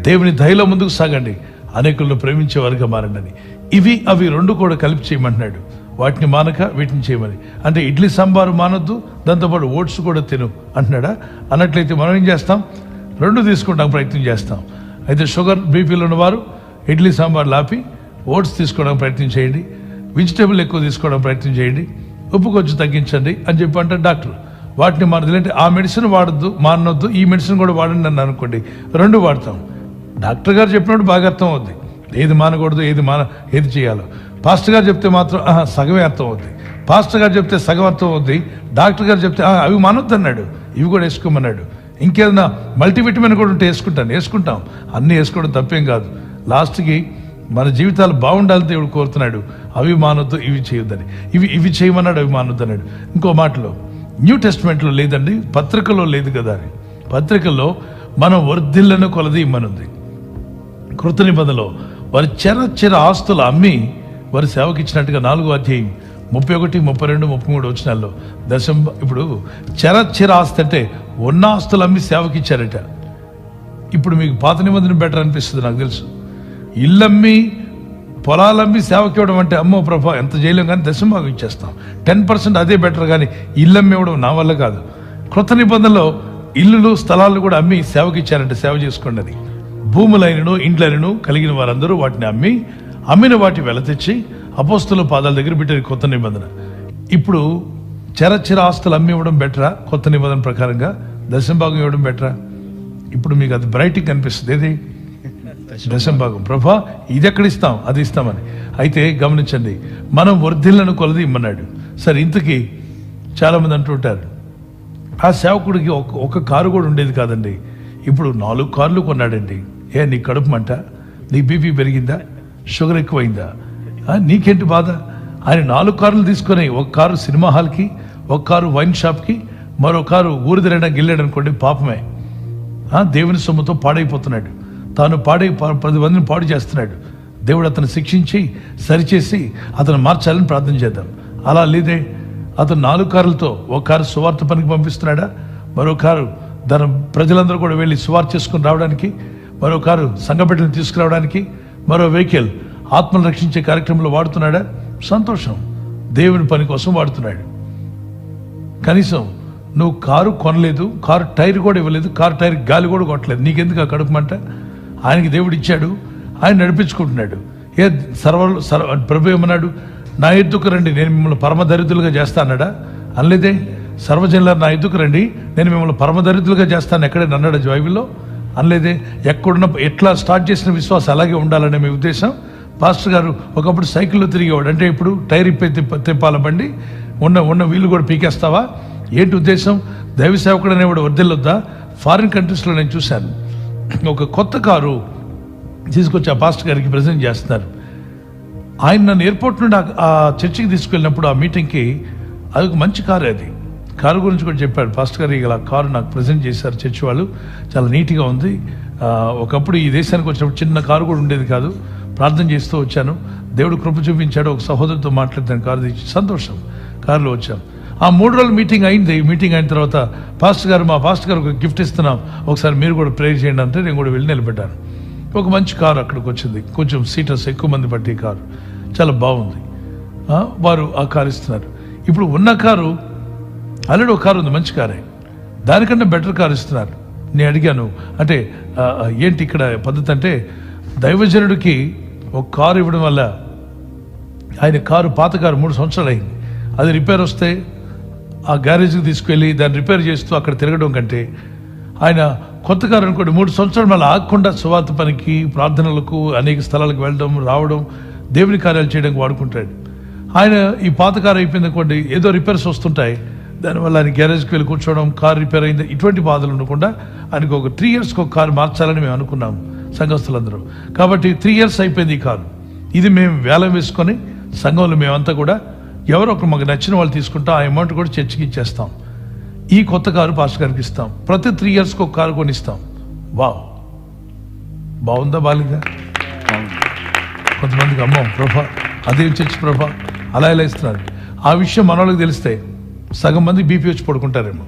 A: దేవుని దయలో ముందుకు సాగండి, అనేకులను ప్రేమించే వారిగా మారండి. ఇవి అవి 2 కూడా కలిపి చేయమంటున్నాడు. వాటిని మానక వీటిని చేయమని. అంటే ఇడ్లీ సాంబారు మానొద్దు, దాంతోపాటు ఓట్స్ కూడా తిను అంటున్నాడా? అన్నట్లయితే మనం ఏం చేస్తాం? 2 తీసుకుంటాం, ప్రయత్నం చేస్తాం. అయితే షుగర్ బీపీలు ఉన్నవారు ఇడ్లీ సాంబార్ లాపి ఓట్స్ తీసుకోవడానికి ప్రయత్నం చేయండి. వెజిటేబుల్ ఎక్కువ తీసుకోవడానికి ప్రయత్నం చేయండి. ఉప్పు కొంచెం తగ్గించండి అని చెప్పి అంటారు డాక్టర్. వాటిని మానదు అంటే ఆ మెడిసిన్ వాడద్దు, మానొద్దు, ఈ మెడిసిన్ కూడా వాడండి అని అనుకోండి. 2 వాడతాం. డాక్టర్ గారు చెప్పినప్పుడు బాగా అర్థం అవుద్ది ఏది మానకూడదు, ఏది చేయాలో. పాస్టర్ గారు చెప్తే మాత్రం సగమే అర్థం అవుద్ది. పాస్టర్ గారు చెప్తే సగం అర్థం అవుద్ది. డాక్టర్ గారు చెప్తే అవి మానొద్దు అన్నాడు, ఇవి కూడా వేసుకోమన్నాడు. ఇంకేదన్నా మల్టీవిటమిన్ కూడా ఉంటే వేసుకుంటాం. అన్నీ వేసుకోవడం తప్పేం కాదు. లాస్ట్కి మన జీవితాలు బాగుండాలని దేవుడు కోరుతున్నాడు. అవి మానొద్దు, ఇవి చేయొద్దని. ఇవి చేయమన్నాడు, అవి మానొద్దు అన్నాడు. ఇంకో మాటలో న్యూ టెస్ట్మెంట్లో లేదండి, పత్రికలో లేదు కదా. అని పత్రికల్లో మనం వర్ధిల్లను కొలది ఇమ్మనుంది. కృత నిబంధనలో వారి చిర ఆస్తులు అమ్మి వారి సేవకి ఇచ్చినట్టుగా 4వ అధ్యాయం 31, 32, 33 వచనాల్లో ఇప్పుడు చిర ఆస్తి అంటే ఉన్న ఆస్తులు అమ్మి సేవకి ఇచ్చారట. ఇప్పుడు మీకు పాత నిబంధన బెటర్ అనిపిస్తుంది నాకు తెలుసు. ఇల్లమ్మి పొలాలమ్మి సేవకి ఇవ్వడం అంటే అమ్మో ప్రభా ఎంత చేయలేం, కానీ దశమభాగం ఇచ్చేస్తాం. 10% అదే బెటర్, కానీ ఇల్లమ్మి ఇవ్వడం నా వల్ల కాదు. కృత నిబంధనలో ఇల్లులు స్థలాలు కూడా అమ్మి సేవకి ఇచ్చారంటే సేవ చేసుకోండి అని. భూములైనను ఇండ్లైనను కలిగిన వారందరూ వాటిని అమ్మిన వాటి వెల తెచ్చి అపోస్తుల పాదాల దగ్గర పెట్టారు కొత్త నిబంధన. ఇప్పుడు చిర ఆస్తులు అమ్మి ఇవ్వడం బెటరా? కొత్త నిబంధన ప్రకారంగా దశమభాగం ఇవ్వడం బెటరా? ఇప్పుడు మీకు అది బ్రైట్గా కనిపిస్తుంది. ఏది? దశమభాగం. ప్రభా ఇది ఎక్కడ ఇస్తాం, అది ఇస్తామని. అయితే గమనించండి, మనం వర్ధిల్లను కొలది ఇమ్మన్నాడు. సరే, ఇంతకీ చాలామంది అంటుంటారు ఆ సేవకుడికి ఒక కారు కూడా ఉండేది కాదండి, ఇప్పుడు 4 కార్లు కొన్నాడండి. నీ కడుపు మంట? నీ బీపీ పెరిగిందా? షుగర్ ఎక్కువైందా? నీకేంటి బాధ? ఆయన 4 కార్లు తీసుకొని, ఒక కారు సినిమా హాల్కి, ఒక కారు వైన్ షాప్కి, మరో కారు ఊరు తిరగడానికి వెళ్ళాడు అనుకోండి, పాపమే. దేవుని సొమ్ముతో పాడైపోతున్నాడు. తాను 10 మందిని పాడు చేస్తున్నాడు. దేవుడు అతను శిక్షించి సరిచేసి అతను మార్చాలని ప్రార్థన చేద్దాం. అలా లేదే, అతను 4 కారులతో ఒక కారు సువార్త పనికి పంపిస్తున్నాడా, మరో కారు దాని ప్రజలందరూ కూడా వెళ్ళి సువార్త చేసుకుని రావడానికి, మరో కారు సంఘ బిడ్డలను తీసుకురావడానికి, మరో వెహికల్ ఆత్మను రక్షించే కార్యక్రమంలో వాడుతున్నాడా? సంతోషం, దేవుని పని కోసం వాడుతున్నాడు. కనీసం నువ్వు కారు కొనలేదు, కారు టైర్ కూడా ఇవ్వలేదు, కారు టైర్ గాలి కూడా కొట్టలేదు, నీకెందుకు ఆ కడుపుమంట? ఆయనకి దేవుడు ఇచ్చాడు, ఆయన నడిపించుకుంటున్నాడు. ప్రభు ఏమన్నాడు? నా ఎద్దుకు రండి, నేను మిమ్మల్ని పరమదరిద్రులుగా చేస్తా అన్నాడా? అనలేదే. సర్వజనుల నా ఎద్దుకు రండి, నేను మిమ్మల్ని పరమదరిద్రులుగా చేస్తాను ఎక్కడైనా అన్నాడా బైబిల్లో? అనలేదే. ఎక్కడున్న ఎట్లా స్టార్ట్ చేసిన విశ్వాసం అలాగే ఉండాలనే మీ ఉద్దేశం. పాస్టర్ గారు ఒకప్పుడు సైకిల్లో తిరిగేవాడు, అంటే ఇప్పుడు టైర్ తిప్పాల బండి, ఉన్న వీళ్ళు కూడా పీకేస్తావా? ఏంటి ఉద్దేశం? దైవ సేవకుడు అనేవాడు వర్దిల్లొద్దా? ఫారిన్ కంట్రీస్లో నేను చూశాను, ఒక కొత్త కారు తీసుకొచ్చి ఆ పాస్టర్ గారికి ప్రజెంట్ చేస్తున్నారు. ఆయన నన్ను ఎయిర్పోర్ట్ నుండి ఆ చర్చికి తీసుకెళ్ళినప్పుడు ఆ మీటింగ్కి, అది ఒక మంచి కారు, అది కారు గురించి కూడా చెప్పాడు పాస్టర్ గారు. ఇలా కారు నాకు ప్రజెంట్ చేశారు చర్చి వాళ్ళు, చాలా నీట్గా ఉంది. ఒకప్పుడు ఈ దేశానికి వచ్చినప్పుడు చిన్న కారు కూడా ఉండేది కాదు, ప్రార్థన చేస్తూ వచ్చాను, దేవుడు కృప చూపించాడు, ఒక సహోదరుతో మాట్లాడుతాను, కారు తెచ్చి సంతోషం, కారులో వచ్చాం. ఆ 3 రోజుల మీటింగ్ అయింది. మీటింగ్ అయిన తర్వాత మా పాస్టర్ గారు ఒక గిఫ్ట్ ఇస్తున్నాం, ఒకసారి మీరు కూడా ప్రేయర్ చేయండి అంటే నేను కూడా వెళ్ళి నిలబెట్టాను. ఒక మంచి కారు అక్కడికి వచ్చింది, కొంచెం సీటర్స్ ఎక్కువ మంది పట్టే కారు, చాలా బాగుంది. వారు ఆ కారు ఇస్తున్నారు. ఇప్పుడు ఉన్న కారు ఆల్రెడీ ఒక కారు ఉంది, మంచి కారే, దానికన్నా బెటర్ కారు ఇస్తున్నారు. నేను అడిగాను, అంటే ఏంటి ఇక్కడ పద్ధతి అంటే, దైవజనుడికి ఒక కారు ఇవ్వడం వల్ల, ఆయన కారు పాత కారు 3 సంవత్సరాలు అయింది, అది రిపేర్ వస్తే ఆ గ్యారేజ్కి తీసుకెళ్ళి దాన్ని రిపేర్ చేస్తూ అక్కడ తిరగడం కంటే, ఆయన కొత్త కారు అనుకోండి 3 సంవత్సరాలు మళ్ళీ ఆగకుండా సువార్త పనికి, ప్రార్థనలకు, అనేక స్థలాలకు వెళ్ళడం రావడం, దేవుని కార్యాలు చేయడానికి వాడుకుంటాడు. ఆయన ఈ పాత కారు అయిపోయింది అనుకోండి, ఏదో రిపేర్స్ వస్తుంటాయి, దానివల్ల ఆయన గ్యారేజ్కి వెళ్ళి కూర్చోవడం, కారు రిపేర్ అయింది, ఇటువంటి బాధలు ఉండకుండా ఆయనకు ఒక 3 yearsకి ఒక కారు మార్చాలని మేము అనుకున్నాము సంఘస్థులందరూ. కాబట్టి 3 years అయిపోయింది ఈ కారు. ఇది మేము వేలం వేసుకొని సంఘంలో మేమంతా కూడా ఎవరో ఒకరు మాకు నచ్చిన వాళ్ళు తీసుకుంటాం, ఆ అమౌంట్ కూడా చర్చికి ఇచ్చేస్తాం. ఈ కొత్త కారు పాస్టర్ గారికి ఇస్తాం, ప్రతి 3 yearsకి ఒక కారు కొనిస్తాం. బాగుందా బాలిందా? కొంతమందికి అమ్మో ప్రభా, అదేం చర్చి ప్రభా, అలా ఇలా ఇస్తున్నారు. ఆ విషయం మన వాళ్ళకి తెలిస్తే సగం మంది బీపీ వచ్చి పడుకుంటారేమో.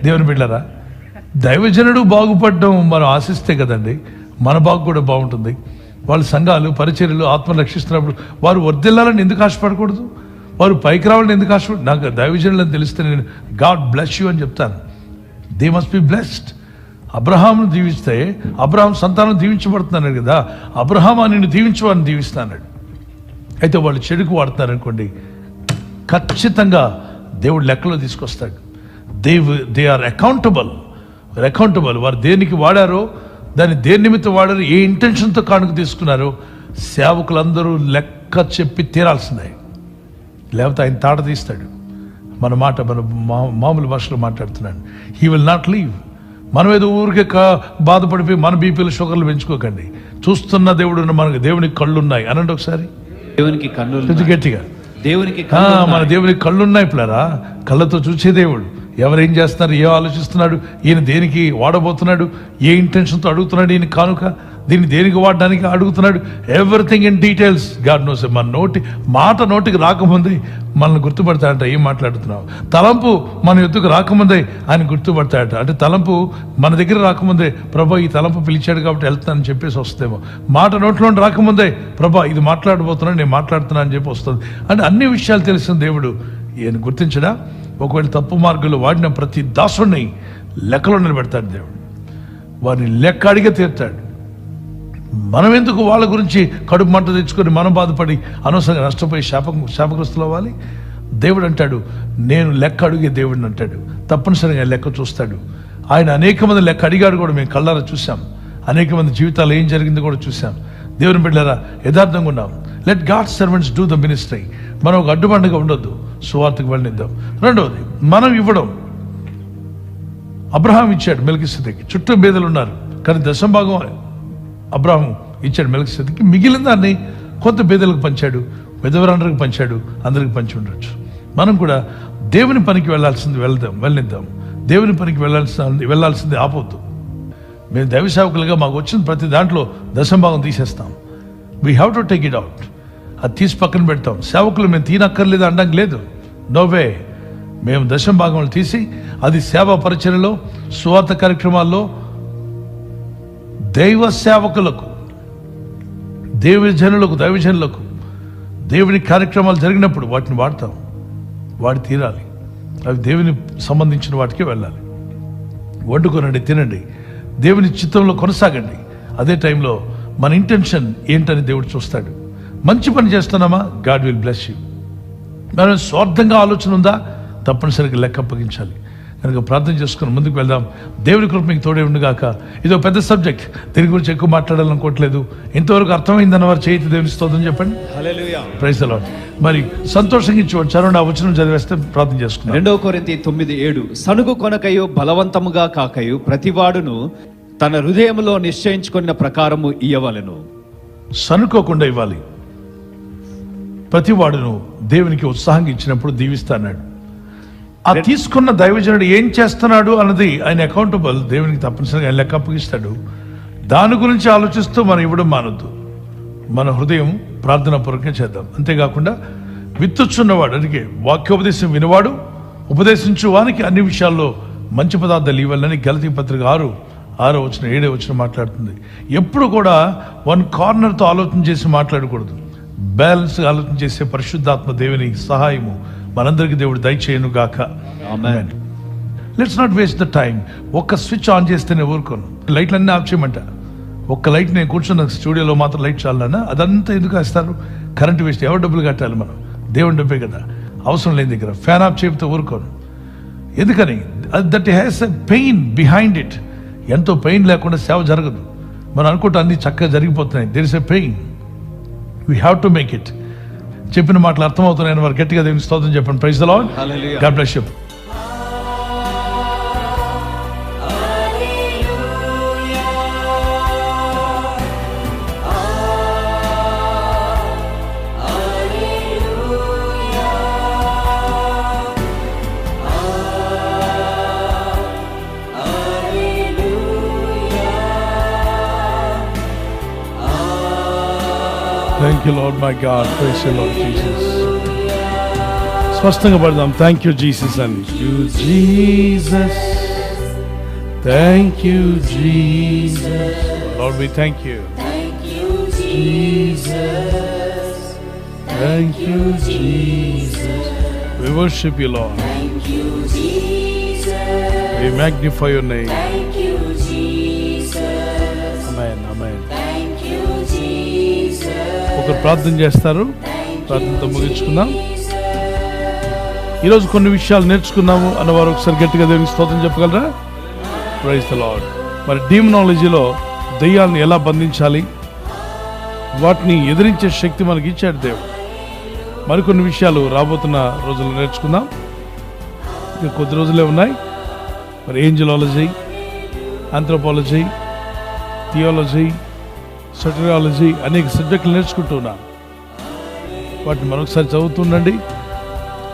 A: దేవుని బిడ్డలారా, దైవజనుడు బాగుపడడం మనం ఆశిస్తే కదండి మన బాగు కూడా బాగుంటుంది. వాళ్ళ సంఘాలు, పరిచర్యలు, ఆత్మను రక్షిస్తున్నప్పుడు వారు వర్ధిల్లాలని ఎందుకు ఆశపడకూడదు? వారు పైకి రావాలని ఎందుకు ఆశపడు? నాకు దైవజనులని తెలిస్తే నేను గాడ్ బ్లెస్ యూ అని చెప్తాను. They must be blessed. అబ్రహామును దీవిస్తే అబ్రహాం సంతానం దీవించబడుతున్నాడు కదా, అబ్రహాము నిన్ను దీవించవాలని దీవిస్తాడు. అయితే వాళ్ళు చెడుకు వాడుతున్నారు అనుకోండి, ఖచ్చితంగా దేవుడు లెక్కలో తీసుకొస్తాడు. They are accountable. వారు దేనికి వాడారో, దాన్ని దేని నిమిత్తం వాడారో, ఏ ఇంటెన్షన్తో కానుక తీసుకున్నారో సేవకులందరూ లెక్క చెప్పి తీరాల్సిందే, లేకపోతే ఆయన తాట తీస్తాడు. మన మామూలు భాషలో మాట్లాడుతున్నాడు. He will not leave. మనం ఏదో ఊరికే బాధపడిపోయి మన బీపీలు షుగర్లు పెంచుకోకండి. చూస్తున్న దేవుడు, మనకు దేవునికి కళ్ళున్నాయి అనండి ఒకసారి,
B: దేవునికి కన్నులు
A: గట్టిగా,
B: దేవునికి
A: మన దేవునికి కళ్ళున్నాయి పిల్లరా. కళ్ళతో చూసే దేవుడు ఎవరేం చేస్తున్నారు, ఏ ఆలోచిస్తున్నాడు, ఈయన దేనికి వాడబోతున్నాడు, ఏ ఇంటెన్షన్తో అడుగుతున్నాడు, ఈయన కానుక దీన్ని దేనికి వాడడానికి అడుగుతున్నాడు, everything in details God knows. మన నోటికి రాకముందే మనల్ని గుర్తుపడతాడట, ఏం మాట్లాడుతున్నావు. తలంపు మన ఎద్దుకు రాకముందే ఆయన గుర్తుపడతాడట. అంటే తలంపు మన దగ్గర రాకముందే, ప్రభా ఈ తలంపు పిలిచాడు కాబట్టి వెళ్తానని చెప్పేసి వస్తుందేమో. మాట నోట్లో రాకముందే, ప్రభా ఇది మాట్లాడబోతున్నాడు, నేను మాట్లాడుతున్నా అని చెప్పి వస్తుంది. అంటే అన్ని విషయాలు తెలిసిన దేవుడు ఈయన గుర్తించడా? ఒకవేళ తప్పు మార్గంలో వాడిన ప్రతి దాసుడిని లెక్కలో నిలబెడతాడు దేవుడు, వారిని లెక్క అడిగే తీరుతాడు. మనం ఎందుకు వాళ్ళ గురించి కడుపు మంట తెచ్చుకొని మనం బాధపడి అనవసరంగా నష్టపోయి శాపగ్రస్తులు అవ్వాలి? దేవుడు అంటాడు, నేను లెక్క అడిగే దేవుడిని అంటాడు. తప్పనిసరిగా లెక్క చూస్తాడు. ఆయన అనేక మంది లెక్క అడిగాడు కూడా, మేము కళ్ళారా చూసాం. అనేక మంది జీవితాలు ఏం జరిగిందో కూడా చూసాం. దేవుని బిడ్డలారా, యథార్థంగా ఉన్నాం. Let God servants do the ministry. మనం ఒక అడ్డుబండగా ఉండొద్దు, సువార్తకు వెళ్ళిద్దాం. రెండవది, మనం ఇవ్వడం. అబ్రహాం ఇచ్చాడు మెల్కీసెదెకుకి, చుట్టూ బేదలు ఉన్నారు కానీ దశంభాగం అబ్రహాం ఇచ్చాడు మెల్కీసెదెకుకి. మిగిలిన దాన్ని కొంత బేదలకు పంచాడు, విధవరాండ్రికి పంచాడు, అందరికి పంచి ఉండొచ్చు. మనం కూడా దేవుని పనికి వెళ్ళిద్దాం. దేవుని పనికి వెళ్ళాల్సింది ఆపొద్దు. మేము దైవ సేవకులుగా మాకు వచ్చిన ప్రతి దాంట్లో దశంభాగం తీసేస్తాం. We have to take it out. అది తీసి పక్కన పెడతాం. సేవకులు మేము తీనక్కర్లేదు అనడానికి లేదు, నో వే. మేము దశంభాగంలో తీసి అది సేవా పరిచర్యలో, సువార్త కార్యక్రమాల్లో, దైవ సేవకులకు, దేవుని జనులకు, దైవజనులకు దేవుని కార్యక్రమాలు జరిగినప్పుడు వాటిని వాడతాం. వాడి తీరాలి. అవి దేవుని సంబంధించిన వాటికి వెళ్ళాలి. వండుకొనండి, తినండి, దేవుని చిత్తంలో కొనసాగండి. అదే టైంలో మన ఇంటెన్షన్ ఏంటని దేవుడు చూస్తాడు. మంచి పని చేస్తున్నామా, గాడ్ విల్ బ్లెస్ యూ. మనం స్వార్థంగా ఆలోచన ఉందా, తప్పనిసరిగా లెక్క అప్పగించాలి. కనుక ప్రార్థన చేసుకుని ముందుకు వెళ్దాం. దేవుని కృప మీకు తోడే ఉండుగాక. ఇది ఒక పెద్ద సబ్జెక్ట్, దీని గురించి ఎక్కువ మాట్లాడాలనుకోవట్లేదు. ఇంతవరకు అర్థమైందన్న వారు చేతి దేవుని స్తోత్రం చెప్పండి.
B: హల్లెలూయా.
A: Praise the lord. మరి సంతోషంగా ఇచ్చేవాడు చరణ్ ఆ వచనం చదివేస్తే ప్రార్థన చేసుకున్నాం.
B: 2 కొరింథీ 9:7 సనుగు కొనకయు బలవంతముగా కాకయు ప్రతివాడును తన హృదయములో నిశ్చయించుకున్న ప్రకారము ఇయ్యవలెను.
A: సనుకోకుండా ఇవ్వాలి. ప్రతివాడును దేవునికి ఉత్సాహంగా ఇచ్చినప్పుడు దీవిస్తాడు. ఆ తీసుకున్న దైవజనుడు ఏం చేస్తున్నాడు అన్నది ఆయన అకౌంటబుల్. దేవునికి తప్పనిసరిగా ఆయన లెక్క అప్పగిస్తాడు. దాని గురించి ఆలోచిస్తూ మనం ఇవ్వడం మానొద్దు. మన హృదయం ప్రార్థనాపూర్వకంగా చేద్దాం. అంతేకాకుండా విత్తుచున్నవాడు, అందుకే వాక్యోపదేశం వినవాడు ఉపదేశించు వానికి అన్ని విషయాల్లో మంచి పదార్థాలు ఇవ్వాలని గలతీ పత్రిక 6:7 మాట్లాడుతుంది. ఎప్పుడు కూడా వన్ కార్నర్తో ఆలోచన చేసి మాట్లాడకూడదు. బ్యాలెన్స్గా ఆలోచన చేసే పరిశుద్ధాత్మ దేవుని సహాయము మనందరికీ దేవుడు దయచేయను గాక.
B: Amen.
A: Let's not waste the time. ఒక్క స్విచ్ ఆన్ చేస్తేనే ఊరుకోను. లైట్లన్నీ ఆఫ్ చేయమంట. ఒక్క లైట్ నేను కూర్చున్న స్టూడియోలో మాత్రం లైట్ చాలన్నా, అదంతా ఎందుకు వేస్తారు? Current waste. ఎవరు డబ్బులు కట్టాలి? మనం దేవుని డబ్బే కదా. అవసరం లేని దగ్గర ఫ్యాన్ ఆఫ్ చేయకపోతే ఊరుకోను. ఎందుకని? That has a pain behind it. ఎంతో పెయిన్ లేకుండా సేవ జరగదు. మనం అనుకుంటే అన్ని చక్కగా జరిగిపోతున్నాయి. There is a pain. We have to make it. చెప్పిన మాటలు అర్థమవుతున్నాయని వారు గట్టిగా దేవుని స్తోత్రం చెప్పండి. Praise the Lord.
B: Hallelujah.
A: God bless you. Thank you, Lord, my God. Praise you, Lord Jesus. స్పష్టంగా పడదాం. థ్యాంక్ యూ జీసస్ అని. Jesus, thank you Jesus. Lord, we thank you.
D: Thank you, Jesus.
A: Thank you, Jesus. We worship you, Lord.
D: Thank you, Jesus.
A: We magnify your name.
D: Thank you, Jesus.
A: Amen, amen.
D: Thank you, Jesus.
A: ఒకరు ప్రార్థన చేస్తారు. ప్రార్థనతో ముగించుకుందాం. ఈరోజు కొన్ని విషయాలు నేర్చుకున్నాము అన్నవారు ఒకసారి గట్టిగా దేవునికి స్తోత్రం చెప్పగలరా? Praise the lord. మరి డీమనాలజీలో దెయ్యాలను ఎలా బంధించాలి, వాటిని ఎదిరించే శక్తి మనకి ఇచ్చాడు దేవుడు. మరికొన్ని విషయాలు రాబోతున్న రోజుల్లో నేర్చుకుందాం. ఇంకా కొద్ది రోజులే ఉన్నాయి. మరి ఏంజలాలజీ, ఆంథ్రోపాలజీ, థియాలజీ, సోటరియాలజీ అనేక సబ్జెక్టులు నేర్చుకుంటూ ఉన్నాం. వాటిని మరొకసారి చదువుతుండండి.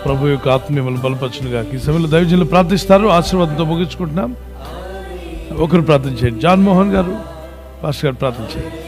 A: ప్రభు యొక్క ఆత్మ మిమ్మల్ని బలపరచునుగా. ఈ సమయంలో దైవజనులు ప్రార్థిస్తారు. ఆశీర్వాదంతో ముగించుకుంటున్నాం. ఒకరు ప్రార్థన చేయండి. జాన్ మోహన్ గారు, పాస్టర్ గారు ప్రార్థన చేయండి.